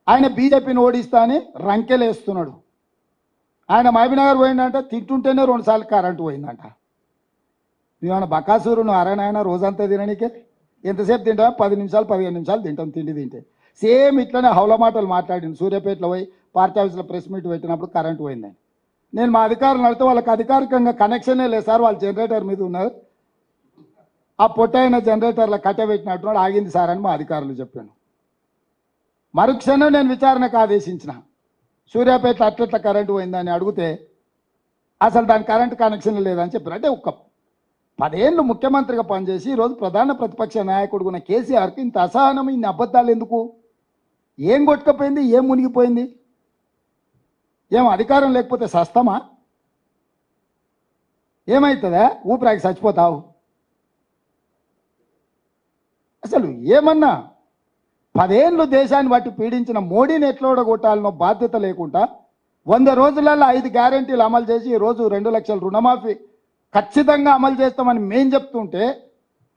[SPEAKER 1] ఆయన బీజేపీని ఓడిస్తా అని రంకెలేస్తున్నాడు. ఆయన మహబూబ్నగర్ పోయిందంట, తింటుంటేనే 2 సార్లు కరెంటు పోయిందంట. నువ్వేమన్నా బకాసూరు, నువ్వు అరేనాయన రోజంతా తిననీకే? ఎంతసేపు తింటావా? 10 నిమిషాలు 15 నిమిషాలు తింటాం తిండి తింటే. సేమ్ ఇట్లనే హౌల మాటలు మాట్లాడింది. సూర్యాపేటలో పోయి పార్టీ ఆఫీస్లో ప్రెస్ మీట్ పెట్టినప్పుడు కరెంటు పోయిందని. నేను మా అధికారులు అడిగితే వాళ్ళకి అధికారికంగా కనెక్షనే లేదు సార్, వాళ్ళు జనరేటర్ మీద ఉన్నారు, ఆ పొట్టైన జనరేటర్లో కట్టబెట్టినట్టున్నాడు, ఆగింది సార్ అని మా అధికారులు చెప్పాను. మరుక్షణం నేను విచారణకు ఆదేశించిన. సూర్యాపేట అట్లట్ల కరెంటు పోయిందని అడిగితే అసలు దాని కరెంటు కనెక్షన్ లేదని చెప్పారు. అంటే ఒక 10 ఏళ్ళు ముఖ్యమంత్రిగా పనిచేసి ఈరోజు ప్రధాన ప్రతిపక్ష నాయకుడు ఉన్న కేసీఆర్కి ఇంత అసహనం, ఇన్ని అబద్ధాలు ఎందుకు? ఏం కొట్టుకపోయింది? ఏం మునిగిపోయింది? ఏం అధికారం లేకపోతే సస్తమా? ఏమవుతుందా? ఊపిరాకి చచ్చిపోతావు? అసలు ఏమన్నా 10 ఏళ్ళు దేశాన్ని బట్టి పీడించిన మోడీని ఎట్లా ఓడగొట్టాలనో బాధ్యత లేకుండా 100 రోజులలో 5 గ్యారెంటీలు అమలు చేసి ఈరోజు 2 లక్షల రుణమాఫీ ఖచ్చితంగా అమలు చేస్తామని మేం చెప్తుంటే,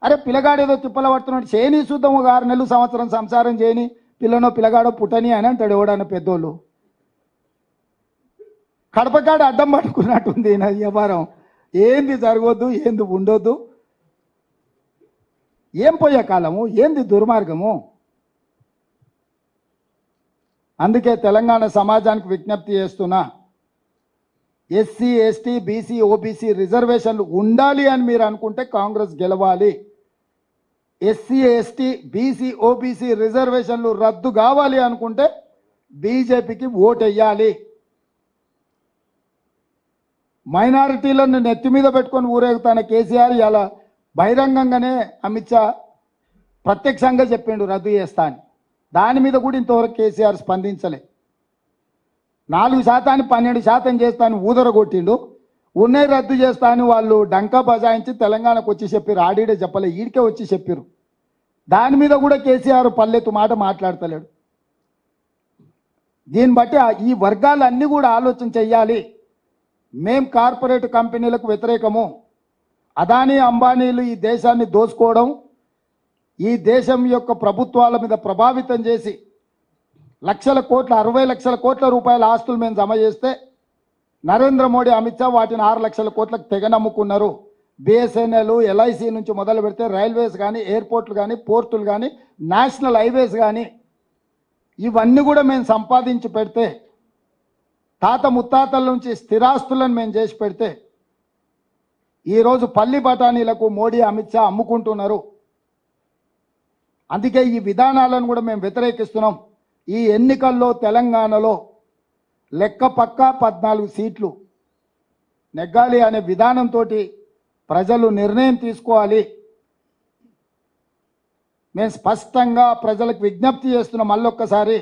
[SPEAKER 1] అరే పిల్లగాడేదో తిప్పల పడుతున్నాడు, చేయని చూద్దాం, ఒక 6 నెలలు సంవత్సరం సంసారం చేయని, పిల్లనో పిల్లగాడో పుట్టని అని అంటాడు ఎవడన్న పెద్దోళ్ళు. కడపకాడ అడ్డం పట్టుకున్నట్టుంది నా వ్యవహారం. ఏంది జరగొద్దు, ఏంది ఉండొద్దు, ఏం పోయే కాలము, ఏంది దుర్మార్గము? అందుకే తెలంగాణ సమాజానికి విజ్ఞప్తి చేస్తున్నా, ఎస్సీ ఎస్టీ బీసీ ఓబీసీ రిజర్వేషన్లు ఉండాలి అని మీరు అనుకుంటే కాంగ్రెస్ గెలవాలి. ఎస్సీ ఎస్టీ బీసీ ఓబీసీ రిజర్వేషన్లు రద్దు కావాలి అనుకుంటే బీజేపీకి ఓటెయ్యాలి. మైనారిటీలను నెత్తి మీద పెట్టుకొని ఊరేగుతాన కేసీఆర్ ఇలా బహిరంగంగానే అమిత్ షా ప్రత్యక్షంగా చెప్పిండు రద్దు చేస్తా అని. దాని మీద కూడా ఇంతవరకు కేసీఆర్ స్పందించలే. 4% 12% చేస్తా అని ఊదరగొట్టిండు. ఉన్నాయి రద్దు చేస్తా అని వాళ్ళు డంకా బజాయించి తెలంగాణకు వచ్చి చెప్పారు. ఆడిడే చెప్పలే, ఈడికే వచ్చి చెప్పారు. దాని మీద కూడా కేసీఆర్ పల్లెత్తు మాట మాట్లాడతలేడు. దీన్ని బట్టి ఈ వర్గాలన్నీ కూడా ఆలోచన చెయ్యాలి. మేం కార్పొరేట్ కంపెనీలకు వ్యతిరేకము. అదానీ అంబానీలు ఈ దేశాన్ని దోచుకోవడం, ఈ దేశం యొక్క ప్రభుత్వాల మీద ప్రభావితం చేసి లక్షల కోట్ల 60 లక్షల కోట్ల రూపాయల ఆస్తులు మేము జమ చేస్తే నరేంద్ర మోడీ అమిత్ షా వాటిని 6 లక్షల కోట్లకు తెగ నమ్ముకున్నారు. బిఎస్ఎన్ఎల్ ఎల్ఐసి నుంచి మొదలు పెడితే రైల్వేస్ కానీ, ఎయిర్పోర్ట్లు కానీ, పోర్టులు కానీ, నేషనల్ హైవేస్ కానీ ఇవన్నీ కూడా మేము సంపాదించి పెడితే, తాత ముత్తాతల నుంచి స్థిరాస్తులను మేము చేసి పెడితే ఈరోజు పల్లి బఠానీలకు మోడీ అమిత్ షా అమ్ముకుంటున్నారు. అందుకే ఈ విధానాలను కూడా మేము వ్యతిరేకిస్తున్నాం. ఈ ఎన్నికల్లో తెలంగాణలో లెక్క పక్కా 14 సీట్లు నెగ్గాలి అనే విధానంతో ప్రజలు నిర్ణయం తీసుకోవాలి. మేము స్పష్టంగా ప్రజలకు విజ్ఞప్తి చేస్తున్నాం. మళ్ళొక్కసారి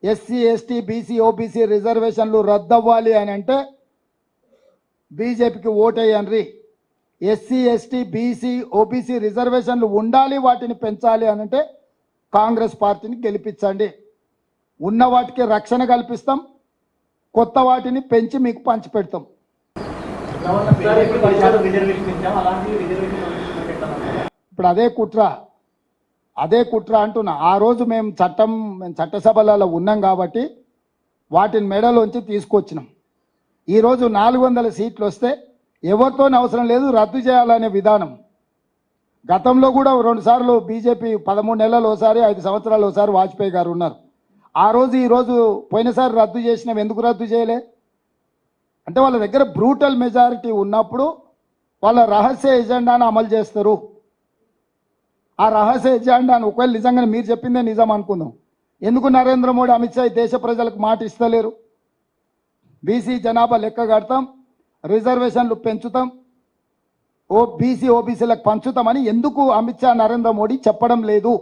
[SPEAKER 1] ఎస్సీ ఎస్టీ బీసీ ఓబీసీ రిజర్వేషన్లు రద్దవ్వాలి అని అంటే బీజేపీకి ఓటేయండి. ఎస్సీ ఎస్టీ బీసీ ఓబీసీ రిజర్వేషన్లు ఉండాలి, వాటిని పెంచాలి అని అంటే కాంగ్రెస్ పార్టీని గెలిపించండి. ఉన్న వాటికి రక్షణ కల్పిస్తాం, కొత్త వాటిని పెంచి మీకు పంచిపెడతాం. ఇప్పుడు అదే కుట్ర. అదే కుట్ర అంటున్నా. ఆ రోజు మేము చట్టసభలలో ఉన్నాం కాబట్టి వాటిని మెడలోంచి తీసుకొచ్చినాం. ఈరోజు 400 సీట్లు వస్తే ఎవరితో అవసరం లేదు, రద్దు చేయాలనే విధానం. గతంలో కూడా 2 సార్లు బీజేపీ 13 నెలలు ఒకసారి, 5 సంవత్సరాలు ఒకసారి వాజ్పేయి గారు ఉన్నారు. ఆ రోజు ఈరోజు పోయినసారి రద్దు చేసినాం. ఎందుకు రద్దు చేయలే అంటే వాళ్ళ దగ్గర బ్రూటల్ మెజారిటీ ఉన్నప్పుడు వాళ్ళ రహస్య ఎజెండాను అమలు చేస్తారు. ఆ రహస్య ఎజెండాను ఒకవేళ నిజంగానే మీరు చెప్పిందే నిజం అనుకుందాం, ఎందుకు నరేంద్ర మోడీ, అమిత్ షా దేశ ప్రజలకు మాట ఇస్తలేరు? బీసీ జనాభా లెక్క కడతాం, రిజర్వేషన్లు పెంచుతాం, ఓబీసీలకు పంచుతామని ఎందుకు అమిత్ షా నరేంద్ర మోడీ చెప్పడం లేదు?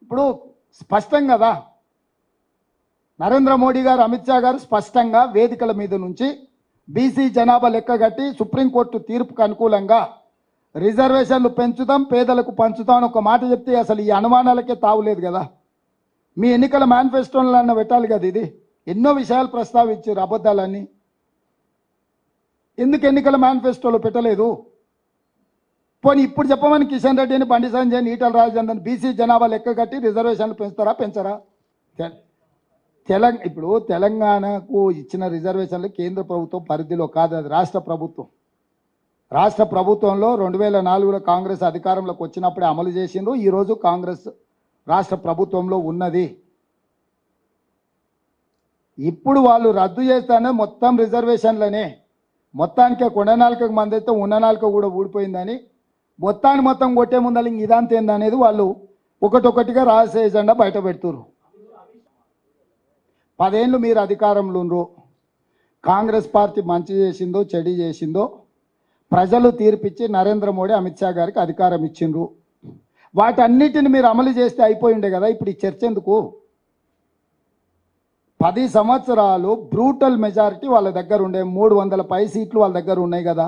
[SPEAKER 1] ఇప్పుడు స్పష్టం కదా, నరేంద్ర మోడీ గారు, అమిత్ షా గారు స్పష్టంగా వేదికల మీద నుంచి బీసీ జనాభా లెక్క కట్టి సుప్రీంకోర్టు తీర్పుకు అనుకూలంగా రిజర్వేషన్లు పెంచుతాం, పేదలకు పంచుతాం అని ఒక మాట చెప్తే అసలు ఈ అనుమానాలకే తావులేదు కదా. మీ ఎన్నికల మేనిఫెస్టోలన్నా పెట్టాలి కదా. ఇది ఎన్నో విషయాలు ప్రస్తావించారు, అబద్ధాలన్నీ. ఎందుకు ఎన్నికల మేనిఫెస్టోలో పెట్టలేదు? పోనీ ఇప్పుడు చెప్పమని కిషన్ రెడ్డిని, బండి సంజయ్, ఈటల రాజేందర్ బీసీ జనాభా లెక్క కట్టి రిజర్వేషన్లు పెంచుతారా, పెంచరా? ఇప్పుడు తెలంగాణకు ఇచ్చిన రిజర్వేషన్లు కేంద్ర ప్రభుత్వం పరిధిలో కాదు, అది రాష్ట్ర ప్రభుత్వం. రాష్ట్ర ప్రభుత్వంలో 2004లో కాంగ్రెస్ అధికారంలోకి వచ్చినప్పుడే అమలు చేసిండ్రు. ఈరోజు కాంగ్రెస్ రాష్ట్ర ప్రభుత్వంలో ఉన్నది. ఇప్పుడు వాళ్ళు రద్దు చేస్తానే మొత్తం రిజర్వేషన్లనే, మొత్తానికే కొండనాలికకు మంది అయితే ఉన్ననాలిక కూడా ఊడిపోయిందని మొత్తాన్ని మొత్తం కొట్టే ముందర ఇంక ఇదంతా ఏందనేది వాళ్ళు ఒకటొకటిగా రహస్య ఎజెండా బయట పెడుతున్నారు. 10 ఏళ్ళు మీరు అధికారంలో ఉన్నారు. కాంగ్రెస్ పార్టీ మంచి చేసిందో చెడు చేసిందో ప్రజలు తీర్పిచ్చి నరేంద్ర మోడీ, అమిత్ షా గారికి అధికారం ఇచ్చిండ్రు. వాటన్నిటిని మీరు అమలు చేస్తే అయిపోయిండే కదా. ఇప్పుడు ఈ చర్చ ఎందుకు? 10 సంవత్సరాలు బ్రూటల్ మెజారిటీ వాళ్ళ దగ్గర ఉండే, 300 పై సీట్లు వాళ్ళ దగ్గర ఉన్నాయి కదా.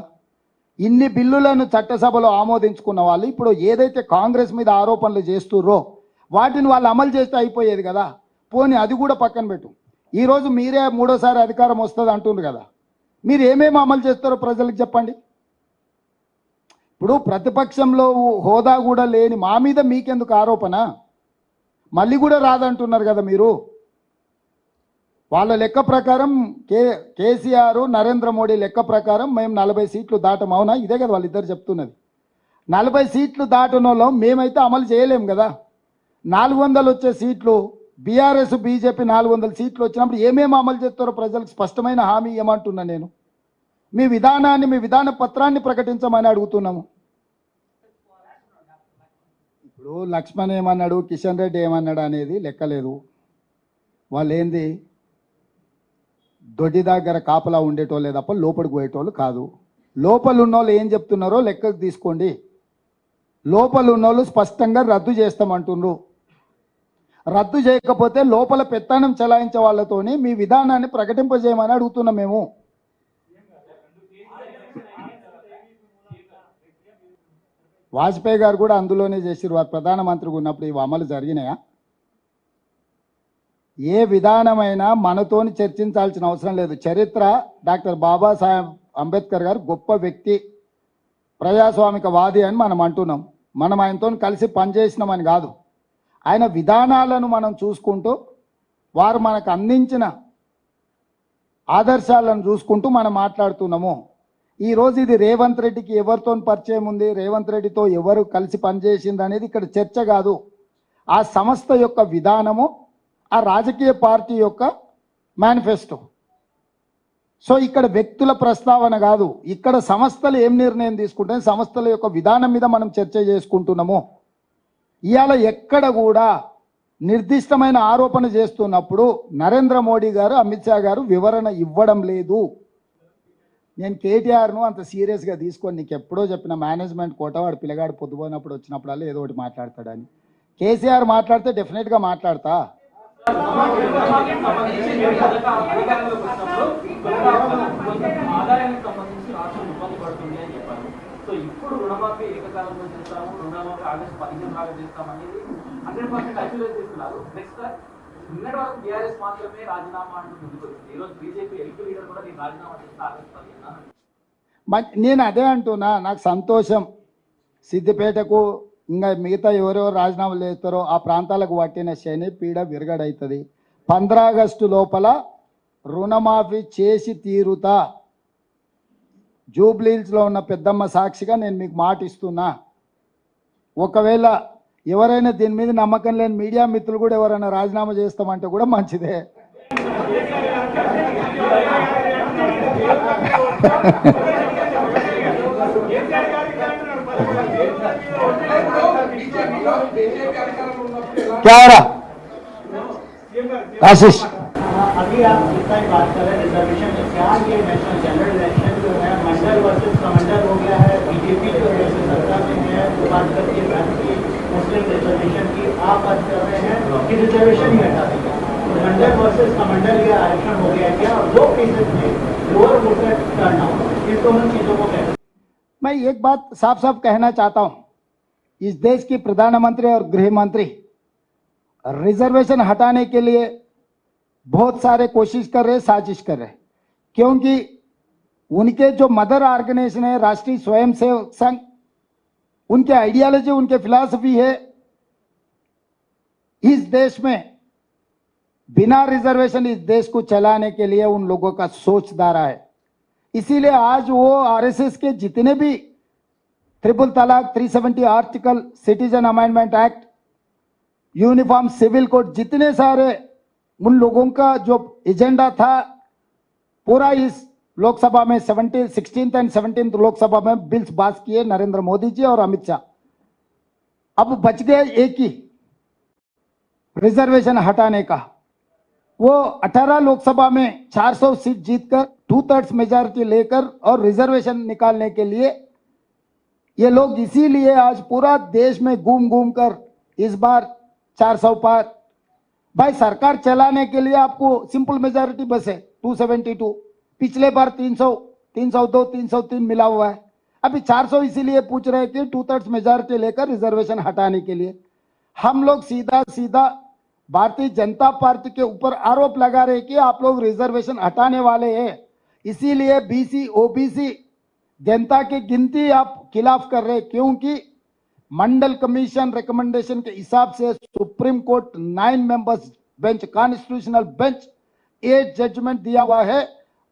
[SPEAKER 1] ఇన్ని బిల్లులను చట్టసభలో ఆమోదించుకున్న వాళ్ళు ఇప్పుడు ఏదైతే కాంగ్రెస్ మీద ఆరోపణలు చేస్తుర్రో వాటిని వాళ్ళు అమలు చేస్తే అయిపోయేది కదా. పోనీ అది కూడా పక్కన పెట్టు. ఈరోజు మీరే 3వ సారి అధికారం వస్తుంది అంటున్నారు కదా. మీరు ఏమేమి అమలు చేస్తారో ప్రజలకు చెప్పండి. ఇప్పుడు ప్రతిపక్షంలో హోదా కూడా లేని మా మీద మీకెందుకు ఆరోపణ? మళ్ళీ కూడా రాదంటున్నారు కదా మీరు. వాళ్ళ లెక్క ప్రకారం కేసీఆర్, నరేంద్ర మోడీ లెక్క ప్రకారం మేము 40 సీట్లు దాటం. అవునా? ఇదే కదా వాళ్ళిద్దరు చెప్తున్నది. 40 సీట్లు దాటనలో మేమైతే అమలు చేయలేం కదా. 400 వచ్చే సీట్లు, బీఆర్ఎస్ బీజేపీ 400 సీట్లు వచ్చినప్పుడు ఏమేమి అమలు చేస్తారో ప్రజలకు స్పష్టమైన హామీ ఏమంటున్నా నేను. మీ విధానాన్ని, మీ విధాన పత్రాన్ని ప్రకటించమని అడుగుతున్నాము. ఇప్పుడు లక్ష్మణ్ ఏమన్నాడు, కిషన్ రెడ్డి ఏమన్నాడు అనేది లెక్కలేదు. వాళ్ళు ఏంది దొడ్డి దగ్గర కాపలా ఉండేటోళ్ళే తప్ప లోపలికి పోయేటోళ్ళు కాదు. లోపల ఉన్నోళ్ళు ఏం చెప్తున్నారో లెక్కకు తీసుకోండి. లోపల ఉన్నోళ్ళు స్పష్టంగా రద్దు చేస్తామంటున్నారు. రద్దు చేయకపోతే లోపల పెత్తనం చెలాయించే వాళ్ళతోని మీ విధానాన్ని ప్రకటింపజేయమని అడుగుతున్నాం మేము. వాజ్పేయి గారు కూడా అందులోనే చేసిరు. వారు ప్రధానమంత్రిగా ఉన్నప్పుడు ఇవి అమలు జరిగినాయా? ఏ విధానమైనా మనతోని చర్చించాల్సిన అవసరం లేదు. చరిత్ర, డాక్టర్ బాబాసాహెబ్ అంబేద్కర్ గారు గొప్ప వ్యక్తి, ప్రజాస్వామికవాది అని మనం అంటున్నాం. మనం ఆయనతో కలిసి పనిచేసినామని కాదు. ఆయన విధానాలను మనం చూసుకుంటూ, వారు మనకు అందించిన ఆదర్శాలను చూసుకుంటూ మనం మాట్లాడుతున్నాము. ఈరోజు ఇది రేవంత్ రెడ్డికి ఎవరితో పరిచయం ఉంది, రేవంత్ రెడ్డితో ఎవరు కలిసి పనిచేసింది అనేది ఇక్కడ చర్చ కాదు. ఆ సంస్థ యొక్క విధానము, ఆ రాజకీయ పార్టీ యొక్క మేనిఫెస్టో. సో ఇక్కడ వ్యక్తుల ప్రస్తావన కాదు, ఇక్కడ సంస్థలు ఏం నిర్ణయం తీసుకుంటే సంస్థల యొక్క విధానం మీద మనం చర్చ చేసుకుంటున్నాము. ఇవాళ ఎక్కడ కూడా నిర్దిష్టమైన ఆరోపణ చేస్తున్నప్పుడు నరేంద్ర మోడీ గారు, అమిత్ షా గారు వివరణ ఇవ్వడం లేదు. నేను కేటీఆర్ను అంత సీరియస్గా తీసుకొని నీకు ఎప్పుడో చెప్పిన మేనేజ్మెంట్ కోట, వాడు పిల్లగాడు పొద్దుపోయినప్పుడు వచ్చినప్పుడల్లా ఏదో ఒకటి మాట్లాడతాడని. కేసీఆర్ మాట్లాడితే డెఫినెట్గా మాట్లాడతా. నేను అదే అంటున్నా, నాకు సంతోషం. సిద్దిపేటకు ఇంకా మిగతా ఎవరెవరు రాజీనామాలు చేస్తారో ఆ ప్రాంతాలకు పట్టిన శని పీడ విరగడవుతుంది. 15 ఆగస్టు లోపల రుణమాఫీ చేసి తీరుతా. జూబ్లీహిల్స్లో ఉన్న పెద్దమ్మ సాక్షిగా నేను మీకు మాట ఇస్తున్నా. ఒకవేళ ఎవరైనా దీని మీద నమ్మకం లేని మీడియా మిత్రులు కూడా ఎవరైనా రాజీనామా చేస్తామంటే కూడా మంచిదే. क्या हो रहा आशीष?
[SPEAKER 2] अभी आप जितना ही बात कर रहे हैं रिजर्वेशन में, क्या ये नेशनल जनरल इलेक्शन जो है मंडल वर्सेस कमंडल हो गया है? बीजेपी जो है सरकार में है तो बात करती है राष्ट्रीय मुस्लिम रिजर्वेशन की, आप बात कर रहे हैं कि रिजर्वेशन ही हटा देगा, तो मंडल वर्सेस कमंडल या आरक्षण हो गया क्या? वो केसेस में लोअर वोटर करना होगा, इन दोनों चीजों को कहते हैं।
[SPEAKER 1] मैं एक बात साफ साफ कहना चाहता हूं, इस देश की प्रधानमंत्री और गृह मंत्री रिजर्वेशन हटाने के लिए बहुत सारे कोशिश कर रहे, साजिश कर रहे, क्योंकि उनके जो मदर ऑर्गेनाइजेशन है राष्ट्रीय स्वयंसेवक संघ, उनके आइडियोलॉजी, उनके फिलॉसफी है इस देश में बिना रिजर्वेशन इस देश को चलाने के लिए उन लोगों का सोच धारा है। इसीलिए आज वो आरएसएस के जितने भी ट्रिपल तलाक, 370 article, citizen amendment act, uniform civil code, जितने सारे उन लोगों का जो एजेंडा था पूरा इस लोकसभा में 16th एंड 17th लोकसभा में बिल्स पास किए नरेंद्र मोदी जी और अमित शाह। अब बच गए एक ही, रिजर्वेशन हटाने का। वो 18 लोकसभा में 400 सीट जीतकर 2/3 मेजॉरिटी लेकर और रिजर्वेशन निकालने के लिए ये लोग इसीलिए आज पूरा देश में घूम घूम कर इस बार 400 पार। भाई सरकार चलाने के लिए आपको सिंपल मेजॉरिटी बस है 272, पिछले बार 300, 302, 303 मिला हुआ है। अभी 400 इसीलिए पूछ रहे हैं कि 2/3 मेजॉरिटी लेकर रिजर्वेशन हटाने के लिए। हम लोग सीधा सीधा भारतीय जनता पार्टी के ऊपर आरोप लगा रहे कि आप लोग रिजर्वेशन हटाने वाले हैं, इसीलिए बीसी ओबीसी जनता की गिनती आप खिलाफ कर रहे, क्योंकि मंडल कमीशन रिकमेंडेशन के हिसाब से supreme court 9 members bench, constitutional bench 8 judgement दिया हुआ है।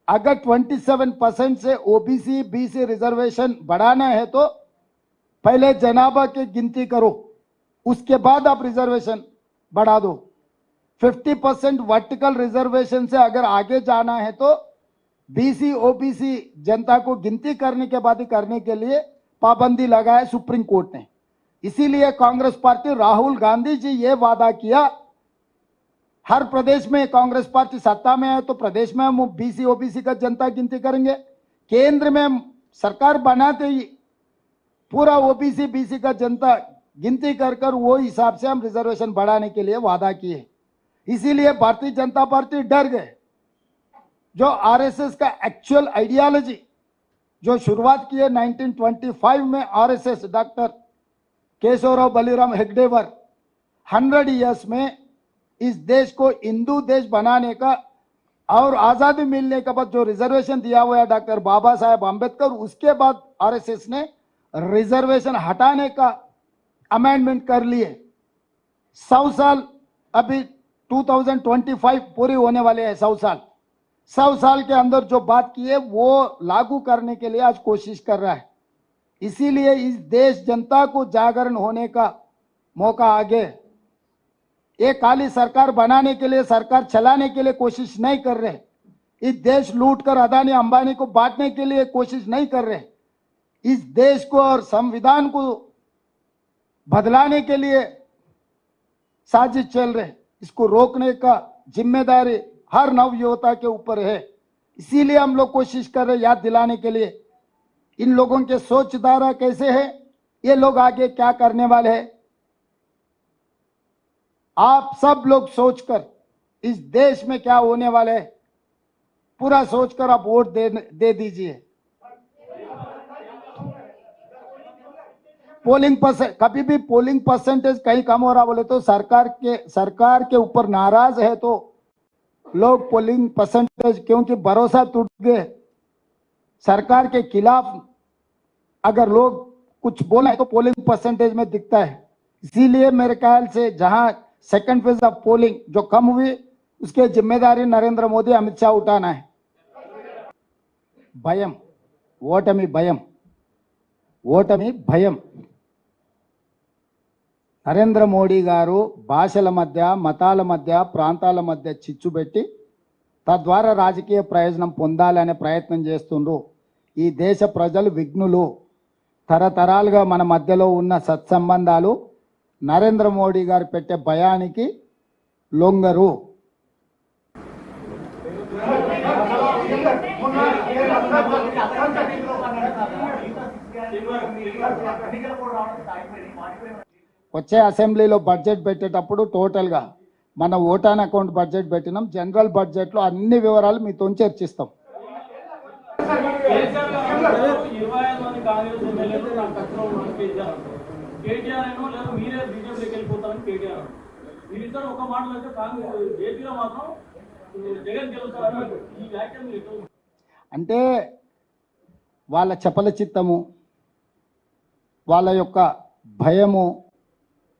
[SPEAKER 1] अगर 27% से ओबीसी बीसी रिजर्वेशन बढ़ाना है तो पहले जनाभा की गिनती करो, उसके बाद आप रिजर्वेशन बढ़ा दो। 50% वर्टिकल रिजर्वेशन से अगर आगे जाना है तो बीसी ओबीसी जनता को गिनती करने के बाद ही करने के लिए पाबंदी लगाए सुप्रीम कोर्ट ने। इसीलिए कांग्रेस पार्टी, राहुल गांधी जी ये वादा किया, हर प्रदेश में कांग्रेस पार्टी सत्ता में है तो प्रदेश में हम बीसी ओबीसी का जनता गिनती करेंगे, केंद्र में सरकार बनाते ही पूरा ओबीसी बीसी का जनता गिनती कर कर वो हिसाब से हम रिजर्वेशन बढ़ाने के लिए वादा किए। इसीलिए भारतीय जनता पार्टी डर गए। जो आरएसएस का एक्चुअल आइडियोलॉजी जो शुरुआत की है 1925 में आरएसएस डॉक्टर केशवराव बलिराम हेगडेवर 100 इयर्स में इस देश को हिंदू देश बनाने का और आजादी मिलने के बाद जो रिजर्वेशन दिया हुआ है डॉक्टर बाबा साहेब आम्बेडकर, उसके बाद आरएसएस ने रिजर्वेशन हटाने का अमेंडमेंट कर लिए। 100 साल अभी 2025 पूरी होने वाले हैं। 100 साल के अंदर जो बात की है वो लागू करने के लिए आज कोशिश कर रहा है। इसीलिए इस देश जनता को जागरण होने का मौका आ गया। ये खाली सरकार बनाने के लिए, सरकार चलाने के लिए कोशिश नहीं कर रहे, इस देश लूट कर अदानी अंबानी को बांटने के लिए कोशिश नहीं कर रहे, इस देश को और संविधान को बदलाने के लिए साजिश चल रहे। इसको रोकने का जिम्मेदारी हर नवयुवता के ऊपर है। इसीलिए हम लोग कोशिश कर रहे हैं याद दिलाने के लिए इन लोगों के सोच धारा कैसे है, ये लोग आगे क्या करने वाले हैं। आप सब लोग सोचकर इस देश में क्या होने वाले है पूरा सोचकर आप वोट दे दीजिए। पोलिंग परसेंट, कभी भी पोलिंग परसेंटेज कहीं कम हो रहा बोले तो सरकार के ऊपर नाराज है तो लोग पोलिंग परसेंटेज, क्योंकि भरोसा टूट गए सरकार के खिलाफ, अगर लोग कुछ बोला है तो पोलिंग परसेंटेज में दिखता है। इसीलिए मेरे ख्याल से जहां सेकंड फेज ऑफ पोलिंग जो कम हुई उसके जिम्मेदारी नरेंद्र मोदी अमित शाह उठाना है। భయం, ఓటమి భయం, ఓటమి భయం. నరేంద్ర మోడీ గారు భాషల మధ్య, మతాల మధ్య, ప్రాంతాల మధ్య చిచ్చు పెట్టి తద్వారా రాజకీయ ప్రయోజనం పొందాలనే ప్రయత్నం చేస్తుండ్రు. ఈ దేశ ప్రజలు విఘ్నులు. తరతరాలుగా మన మధ్యలో ఉన్న సత్సంబంధాలు నరేంద్ర మోడీ గారు పెట్టే భయానికి లొంగరు. వచ్చే అసెంబ్లీలో బడ్జెట్ పెట్టేటప్పుడు టోటల్గా మన ఓటాన్ అకౌంట్ బడ్జెట్ పెట్టినాం. జనరల్ బడ్జెట్లో అన్ని వివరాలు మీతో చర్చిస్తాం. అంటే వాళ్ళ చపల చిత్తము, వాళ్ళ యొక్క భయము,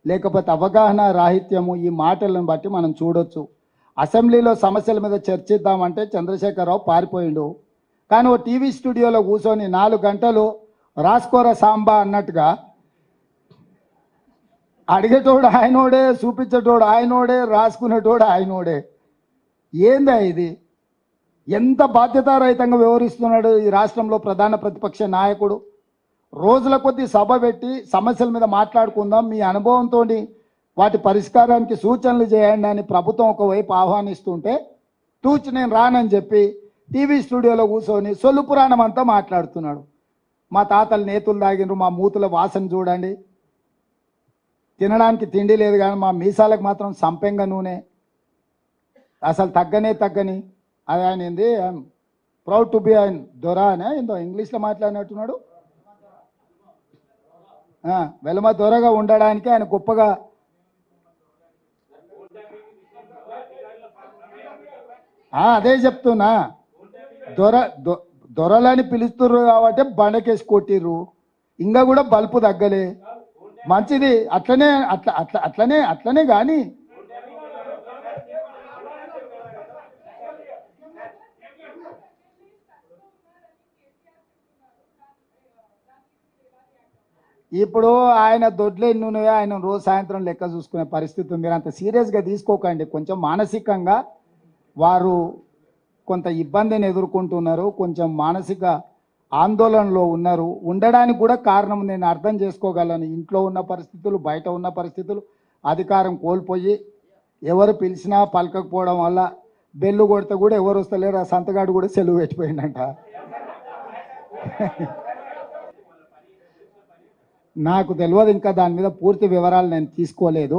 [SPEAKER 1] లేకపోతే అవగాహన రాహిత్యము, ఈ మాటలను బట్టి మనం చూడొచ్చు. అసెంబ్లీలో సమస్యల మీద చర్చిద్దామంటే చంద్రశేఖరరావు పారిపోయిండు. కానీ ఓ టీవీ స్టూడియోలో కూర్చొని 4 గంటలు రాసుకోర సాంబా అన్నట్టుగా అడిగేటోడు ఆయనోడే, చూపించేటోడు ఆయనోడే, రాసుకునేటోడు ఆయనోడే. ఏందా ఇది? ఎంత బాధ్యతారహితంగా వ్యవహరిస్తున్నాడు ఈ రాష్ట్రంలో ప్రధాన ప్రతిపక్ష నాయకుడు. రోజుల కొద్దీ సభ పెట్టి సమస్యల మీద మాట్లాడుకుందాం, మీ అనుభవంతో వాటి పరిష్కారానికి సూచనలు చేయండి అని ప్రభుత్వం ఒకవైపు ఆహ్వానిస్తుంటే తూచి నేను రానని చెప్పి టీవీ స్టూడియోలో కూర్చొని సొల్లు పురాణం అంతా మాట్లాడుతున్నాడు. మా తాతలు నేతులు తాగినరు, మా మూతుల వాసన చూడండి, తినడానికి తిండి లేదు కానీ మా మీసాలకు మాత్రం సంపెంగ నూనె అసలు తగ్గని. అది ఆయన ఏంది, ప్రౌడ్ టు బి ఆయన దొర అనే ఏందో ఇంగ్లీష్లో మాట్లాడినట్టున్నాడు. వెలమ దొరగా ఉండడానికి ఆయన గొప్పగా అదే చెప్తున్నా. దొరలని పిలుస్తుర్రు కాబట్టి బండకేసి కొట్టిర్రు, ఇంకా కూడా బల్పు తగ్గలే. మంచిది, అట్లనే కానీ ఇప్పుడు ఆయన దొడ్లే నూనె ఆయన రోజు సాయంత్రం లెక్క చూసుకునే పరిస్థితి ఉంది. అంత సీరియస్గా తీసుకోకండి. కొంచెం మానసికంగా వారు కొంత ఇబ్బందిని ఎదుర్కొంటున్నారు, కొంచెం మానసిక ఆందోళనలో ఉన్నారు. ఉండడానికి కూడా కారణం నేను అర్థం చేసుకోగలను. ఇంట్లో ఉన్న పరిస్థితులు, బయట ఉన్న పరిస్థితులు, అధికారం కోల్పోయి ఎవరు పిలిచినా పలకకపోవడం వల్ల బెల్లు కొడితే కూడా ఎవరు వస్తలేరు. ఆ సంతగాడు కూడా సెలవు పెట్టిపోయిందంట. నాకు తెలియదు, ఇంకా దాని మీద పూర్తి వివరాలు నేను తీసుకోలేదు.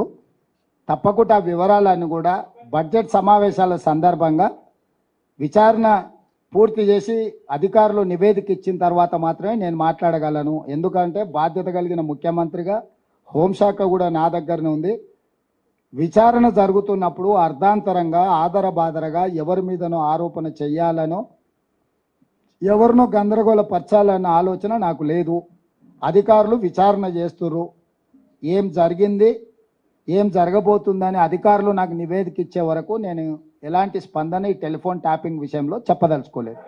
[SPEAKER 1] తప్పకుండా ఆ వివరాలను కూడా బడ్జెట్ సమావేశాల సందర్భంగా విచారణ పూర్తి చేసి అధికారులు నివేదిక ఇచ్చిన తర్వాత మాత్రమే నేను మాట్లాడగలను. ఎందుకంటే బాధ్యత కలిగిన ముఖ్యమంత్రిగా హోంశాఖ కూడా నా దగ్గరనే ఉంది. విచారణ జరుగుతున్నప్పుడు అర్ధాంతరంగా ఆదరబాదరగా ఎవరి మీదనో ఆరోపణ చెయ్యాలనో ఎవరినో గందరగోళపరచాలన్న ఆలోచన నాకు లేదు. అధికారులు విచారణ చేస్తుర్రు. ఏం జరిగింది, ఏం జరగబోతుందని అధికారులు నాకు నివేదిక ఇచ్చే వరకు నేను ఎలాంటి స్పందన ఈ టెలిఫోన్ ట్యాపింగ్ విషయంలో చెప్పదలుచుకోలేదు.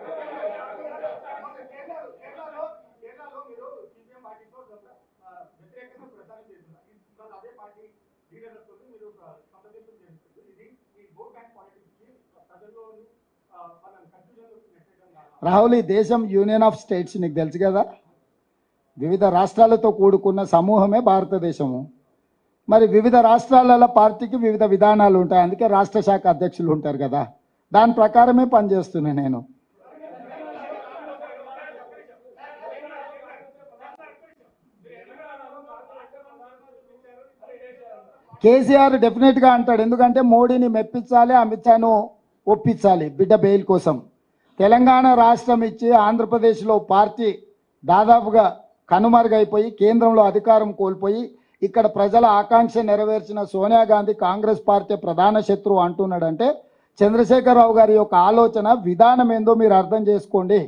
[SPEAKER 1] రాహుల్, ఈ దేశం యూనియన్ ఆఫ్ స్టేట్స్ నీకు తెలుసు కదా, వివిధ రాష్ట్రాలతో కూడుకున్న సమూహమే భారతదేశము. మరి వివిధ రాష్ట్రాల పార్టీకి వివిధ విధానాలు ఉంటాయి. అందుకే రాష్ట్ర శాఖ అధ్యక్షులు ఉంటారు కదా, దాని ప్రకారమే పనిచేస్తున్నా నేను. కేసీఆర్ డెఫినెట్గా అంటాడు, ఎందుకంటే మోడీని మెప్పించాలి, అమిత్ షాను ఒప్పించాలి బిడ్డ బెయిల్ కోసం. తెలంగాణ రాష్ట్రం ఇచ్చి ఆంధ్రప్రదేశ్లో పార్టీ దాదాపుగా కనుమరుగైపోయి కేంద్రంలో అధికారం కోల్పోయి ఇక్కడ ప్రజల ఆకాంక్ష నెరవేర్చిన సోనియా గాంధీ కాంగ్రెస్ పార్టీ ప్రధాన శత్రువు అంటున్నాడంటే చంద్రశేఖరరావు గారి యొక్క ఆలోచన విధానం ఏందో మీరు అర్థం చేసుకోండి.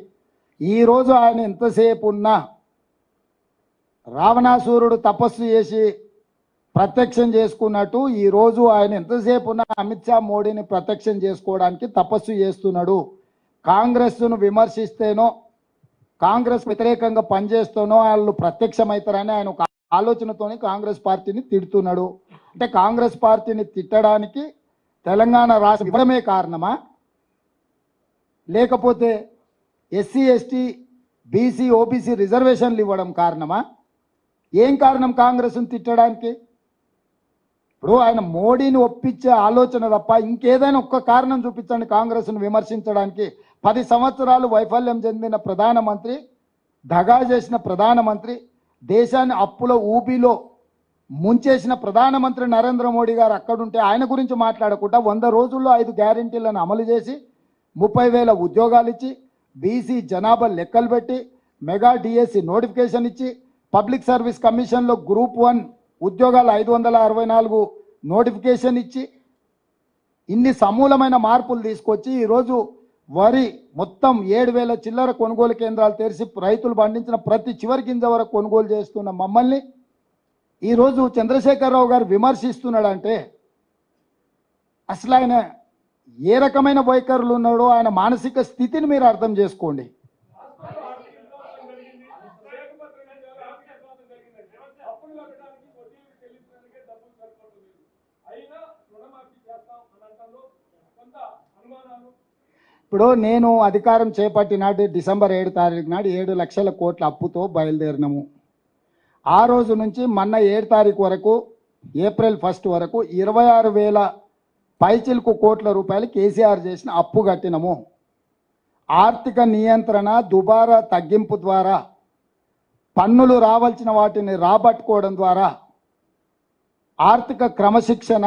[SPEAKER 1] ఈరోజు ఆయన ఎంతసేపు ఉన్నా రావణాసురుడు తపస్సు చేసి ప్రత్యక్షం చేసుకున్నట్టు ఈరోజు ఆయన ఎంతసేపు ఉన్న అమిత్ షా మోడీని ప్రత్యక్షం చేసుకోవడానికి తపస్సు చేస్తున్నాడు. కాంగ్రెస్ను విమర్శిస్తేనో కాంగ్రెస్ వ్యతిరేకంగా పనిచేస్తేనో వాళ్ళు ప్రత్యక్షమవుతారని ఆయన ఒక ఆలోచనతోని కాంగ్రెస్ పార్టీని తిడుతున్నాడు. అంటే కాంగ్రెస్ పార్టీని తిట్టడానికి తెలంగాణ రాష్ట్రం ఇవ్వడమే కారణమా, లేకపోతే ఎస్సీ ఎస్టీ బీసీ ఓబీసీ రిజర్వేషన్లు ఇవ్వడం కారణమా? ఏం కారణం కాంగ్రెస్ను తిట్టడానికి? ఇప్పుడు ఆయన మోడీని ఒప్పించే ఆలోచన తప్ప ఇంకేదైనా ఒక్క కారణం చూపించండి కాంగ్రెస్ను విమర్శించడానికి. 10 సంవత్సరాలు వైఫల్యం చెందిన ప్రధానమంత్రి, దగా చేసిన ప్రధానమంత్రి, దేశాన్ని అప్పుల ఊబిలో ముంచేసిన ప్రధానమంత్రి నరేంద్ర మోడీ గారు అక్కడుంటే ఆయన గురించి మాట్లాడకుండా 100 రోజుల్లో 5 గ్యారెంటీలను అమలు చేసి 30,000 ఉద్యోగాలు ఇచ్చి, బీసీ జనాభా లెక్కలు పెట్టి, మెగా డిఎస్సి నోటిఫికేషన్ ఇచ్చి, పబ్లిక్ సర్వీస్ కమిషన్లో గ్రూప్ 1 ఉద్యోగాలు 564 నోటిఫికేషన్ ఇచ్చి, ఇన్ని సమూలమైన మార్పులు తీసుకొచ్చి ఈరోజు వరి మొత్తం 7,000 చిల్లర కొనుగోలు కేంద్రాలు తెరిచి రైతులు పండించిన ప్రతి చివరి గింజ వరకు కొనుగోలు చేస్తున్న మమ్మల్ని ఈరోజు చంద్రశేఖరరావు గారు విమర్శిస్తున్నాడంటే అసలు ఆయన ఏ రకమైన వైఖరులు ఉన్నాడో ఆయన మానసిక స్థితిని మీరు అర్థం చేసుకోండి. ఇప్పుడు నేను అధికారం చేపట్టి నాటి డిసెంబర్ 7 తారీఖు నాడు 7 లక్షల కోట్ల అప్పుతో బయలుదేరినాము. ఆ రోజు నుంచి మొన్న 7 తారీఖు వరకు ఏప్రిల్ 1 వరకు 26,000 పైచిలకు కోట్ల రూపాయలు కేసీఆర్ చేసిన అప్పు కట్టినము. ఆర్థిక నియంత్రణ దుబారా తగ్గింపు ద్వారా, పన్నులు రావాల్సిన వాటిని రాబట్టుకోవడం ద్వారా, ఆర్థిక క్రమశిక్షణ,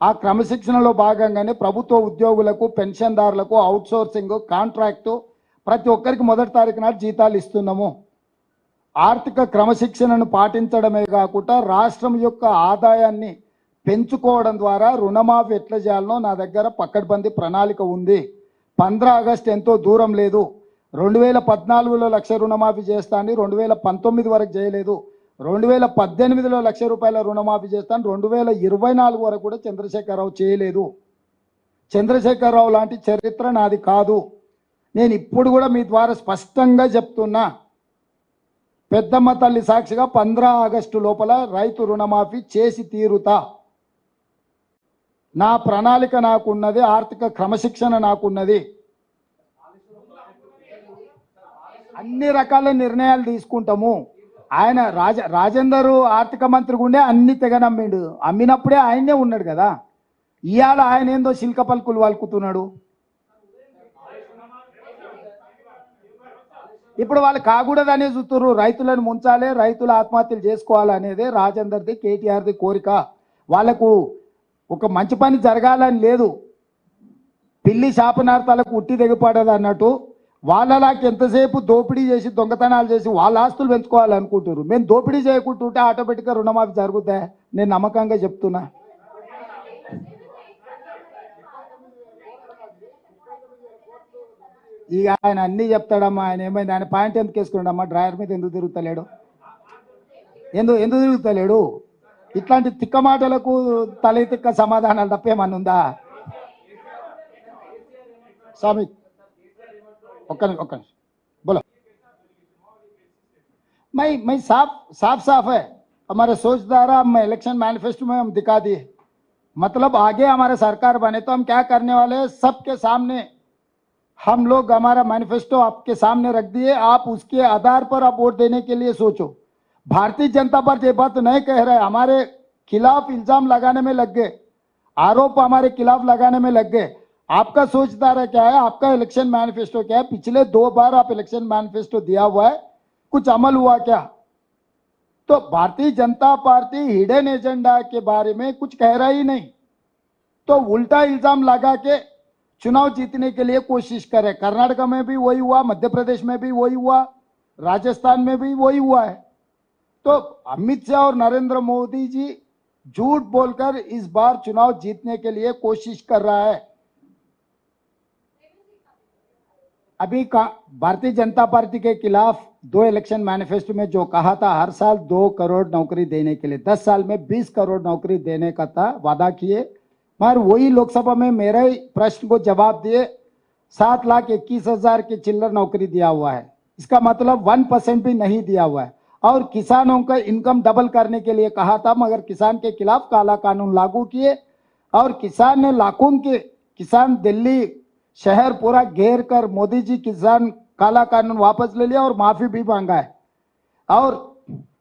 [SPEAKER 1] ఆ క్రమశిక్షణలో భాగంగానే ప్రభుత్వ ఉద్యోగులకు, పెన్షన్దారులకు అవుట్సోర్సింగ్, కాంట్రాక్టు ప్రతి ఒక్కరికి 1 తారీఖు నాడు జీతాలు ఇస్తున్నాము. ఆర్థిక క్రమశిక్షణను పాటించడమే కాకుండా రాష్ట్రం యొక్క ఆదాయాన్ని పెంచుకోవడం ద్వారా రుణమాఫీ ఎట్లా చేయాలనో నా దగ్గర పకడ్బందీ ప్రణాళిక ఉంది. 15 ఆగస్టు ఎంతో దూరం లేదు. 2014లో 1,00,000 రుణమాఫీ చేస్తాను, 2019 వరకు చేయలేదు. 2018లో 1,00,000 రూపాయల రుణమాఫీ చేస్తాను, 2024 వరకు కూడా చంద్రశేఖరరావు చేయలేదు. చంద్రశేఖరరావు లాంటి చరిత్ర నాది కాదు. నేను ఇప్పుడు కూడా మీ ద్వారా స్పష్టంగా చెప్తున్నా, పెద్దమ్మ తల్లి సాక్షిగా 15 ఆగస్టు లోపల రైతు రుణమాఫీ చేసి తీరుతా. నా ప్రణాళిక నాకున్నది, ఆర్థిక క్రమశిక్షణ నాకున్నది. అన్ని రకాల నిర్ణయాలు తీసుకుంటాము. ఆయన రాజేందర్ ఆర్థిక మంత్రి ఉండే అన్ని తెగ నమ్మిండు. అమ్మినప్పుడే ఆయనే ఉన్నాడు కదా. ఇవాళ ఆయన ఏందో శిల్క పలుకులు వలుకుతున్నాడు. ఇప్పుడు వాళ్ళు కాకూడదనే చూస్తున్నారు. రైతులను ముంచాలి, రైతులు ఆత్మహత్యలు చేసుకోవాలనేదే రాజేందర్ది, కేటీఆర్ది కోరిక. వాళ్ళకు ఒక మంచి పని జరగాలని లేదు. పిల్లి శాపనార్థాలకు ఉట్టి దిగపడదు అన్నట్టు వాళ్ళలాకి ఎంతసేపు దోపిడీ చేసి దొంగతనాలు చేసి వాళ్ళ ఆస్తులు పెంచుకోవాలనుకుంటారు. మేము దోపిడీ చేయకుంటుంటే ఆటోమేటిక్గా రుణమాఫీ జరుగుతా. నేను నమ్మకంగా చెప్తున్నా. ఇక ఆయన అన్నీ చెప్తాడమ్మా. ఆయన ఏమైంది, ఆయన పాయింట్ ఎందుకు వేసుకున్నాడమ్మా? డ్రాయర్ మీద ఎందుకు తిరుగుతలేడు? ఎందుకు తిరుగుతలేడు? ఇట్లాంటి తిక్క మాటలకు తల తిక్క సమాధానాలు తప్పేమన్నా ఉందా స్వామి? ఒక్క बोलो मैं साफ है. हमारे सोचधारा हम इलेक्शन मैनिफेस्टो में हम दिखा दिए. मतलब आगे हमारे सरकार बने तो हम क्या करने वाले हैं सबके सामने हम लोग हमारा मैनिफेस्टो आपके सामने रख दिए. आप उसके आधार पर आप वोट देने के लिए सोचो. भारतीय जनता पार्टी ये बात नहीं कह रहे, हमारे खिलाफ इल्जाम लगाने में लग गए, आरोप हमारे खिलाफ लगाने में लग गए. आपका सोचधारा क्या है, आपका इलेक्शन मैनिफेस्टो क्या है? पिछले 2 बार आप इलेक्शन मैनिफेस्टो दिया हुआ है, कुछ अमल हुआ क्या? तो Bharatiya Janata party hidden agenda के बारे में कुछ कह रहा ही नहीं, तो उल्टा इल्जाम लगा के चुनाव जीतने के लिए कोशिश करे. कर्नाटक में भी वही हुआ, मध्य प्रदेश में भी वही हुआ, राजस्थान में भी वही हुआ है. तो अमित शाह और नरेंद्र मोदी जी झूठ बोलकर इस बार चुनाव जीतने के लिए कोशिश कर रहा है. अभी का भारतीय जनता पार्टी के खिलाफ 2 इलेक्शन मैनिफेस्टो में जो कहा था हर साल 2 करोड़ नौकरी देने के लिए 10 साल में 20 करोड़ नौकरी देने का था वादा किए, मगर वही लोकसभा में मेरे ही प्रश्न को जवाब दिए 7,21,000 की चिल्लर नौकरी दिया हुआ है। इसका मतलब 1% भी नहीं दिया हुआ है। और किसानों का इनकम डबल करने के लिए कहा था, मगर किसान के खिलाफ काला कानून लागू किए और किसान ने लाखों के किसान दिल्ली शहर पूरा घेर कर मोदी जी किसान काला कानून वापस ले लिया और माफी भी मांगा है। और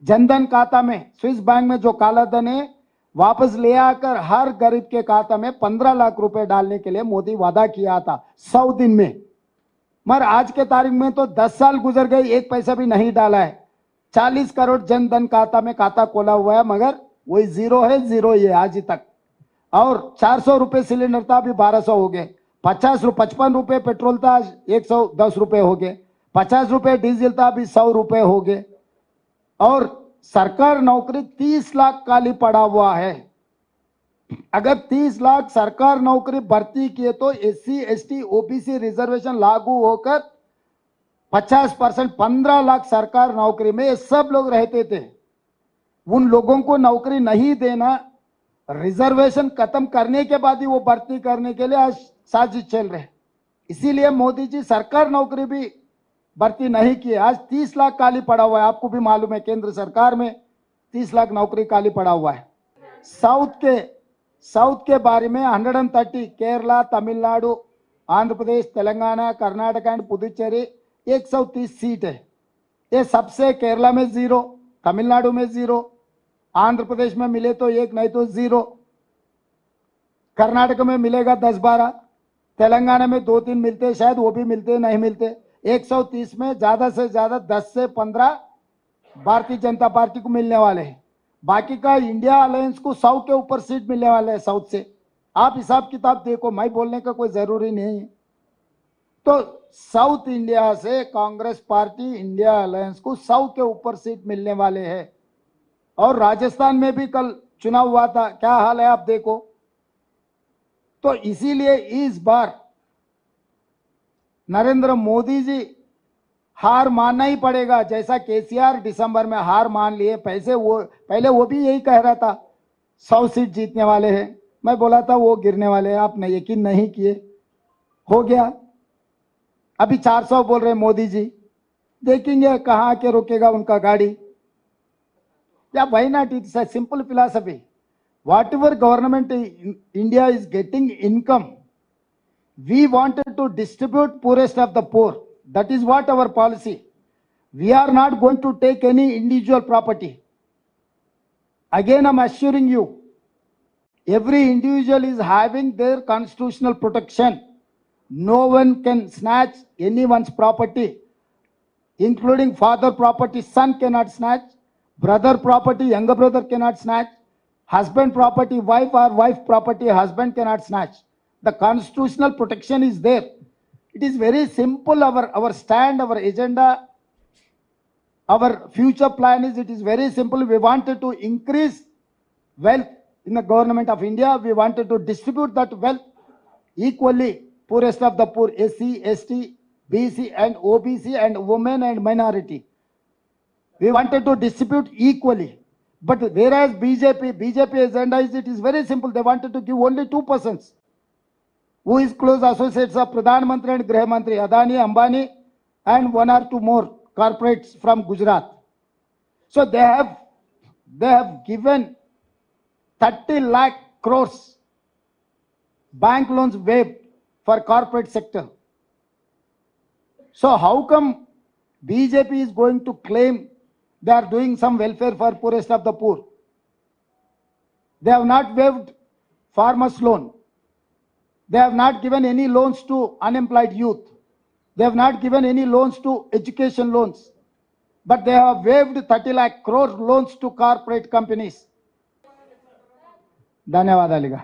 [SPEAKER 1] जनधन खाता में स्विस बैंक में जो काला धन है वापस ले आकर हर गरीब के खाता में 15 लाख रुपए डालने के लिए मोदी वादा किया था 100 दिन में, मगर आज के तारीख में तो 10 साल गुजर गए, 1 पैसा भी नहीं डाला है। 40 करोड़ जनधन खाता में खाता खोला हुआ है, मगर वही जीरो है, जीरो ही है आज तक। और 400 रुपए सिलेंडर था, अभी 1200 हो गए। 55 रुपए पेट्रोल था, 110 रुपए हो गए। 50 रुपए डीजल था, अभी 100 रुपए हो गए। और सरकार नौकरी 30 लाख खाली पड़ा हुआ है। अगर 30 लाख सरकार नौकरी भर्ती किए तो SC ST OBC रिजर्वेशन लागू होकर 50% 15 लाख सरकार नौकरी में सब लोग रहते थे। उन लोगों को नौकरी नहीं देना, रिजर्वेशन खत्म करने के बाद ही वो भर्ती करने के लिए आज साजिश चल रहे। इसीलिए मोदी जी सरकार नौकरी भी भर्ती नहीं की। आज 30 लाख खाली पड़ा हुआ है। आपको भी मालूम है केंद्र सरकार में 30 लाख नौकरी खाली पड़ा हुआ है। साउथ के बारे में 130 केरला, तमिलनाडु, आंध्र प्रदेश, तेलंगाना, कर्नाटक एंड पुदुचेरी 130 सीट है। ये सबसे केरला में 0, तमिलनाडु में 0, आंध्र प्रदेश में मिले तो 1 नहीं तो 0, कर्नाटक में मिलेगा 10-12, तेलंगाना में 2-3 मिलते, शायद वो भी मिलते नहीं मिलते। 130 में ज्यादा से ज्यादा 10 से 15 भारतीय जनता पार्टी को मिलने वाले हैं। बाकी का इंडिया अलायंस को 100 के ऊपर सीट मिलने वाले हैं साउथ से। आप हिसाब किताब देखो, मैं बोलने का कोई जरूरी नहीं है। तो साउथ इंडिया से कांग्रेस पार्टी इंडिया अलायंस को 100 के ऊपर सीट मिलने वाले हैं। और राजस्थान में भी कल चुनाव हुआ था, क्या हाल है आप देखो। तो इसीलिए इस बार नरेंद्र मोदी जी हार मानना ही पड़ेगा। जैसा केसीआर दिसंबर में हार मान लिए, पहले वो भी यही कह रहा था 100 सीट जीतने वाले हैं। मैं बोला था वो गिरने वाले हैं, आपने यकीन नहीं किए, हो गया। अभी 400 बोल रहे मोदी जी, देखेंगे कहां के रोकेगा उनका गाड़ी। या why not? It's a simple philosophy. Whatever government in India is getting income, we wanted to distribute poorest of the poor. That is what our policy. We are not going to take any individual property. Again, I'm assuring you, every individual is having their constitutional protection. No one can snatch anyone's property, including father property, son cannot snatch. Brother property, younger brother cannot snatch. Husband property, wife or wife property, husband cannot snatch. The constitutional protection is there. It is very simple. Our stand, our agenda, our future plan is, it is very simple. We wanted to increase wealth in the government of India. We wanted to distribute that wealth equally. Poorest of the poor, SC, ST, BC and OBC and women and minority. We wanted to distribute equally. But whereas BJP agenda is, it is very simple. They wanted to give only 2 persons who is close associates of Pradhan Mantri and Griha Mantri, Adani, Ambani, and 1 or 2 more corporates from Gujarat. So they have given 30 lakh crores bank loans waived for corporate sector. So how come BJP is going to claim they are doing some welfare for poorest of the poor? They have not waived farmers loan. They have not given any loans to unemployed youth. They have not given any loans to education loans. But they have waived 30 lakh crore loans to corporate companies. ధన్యవాదాలుగా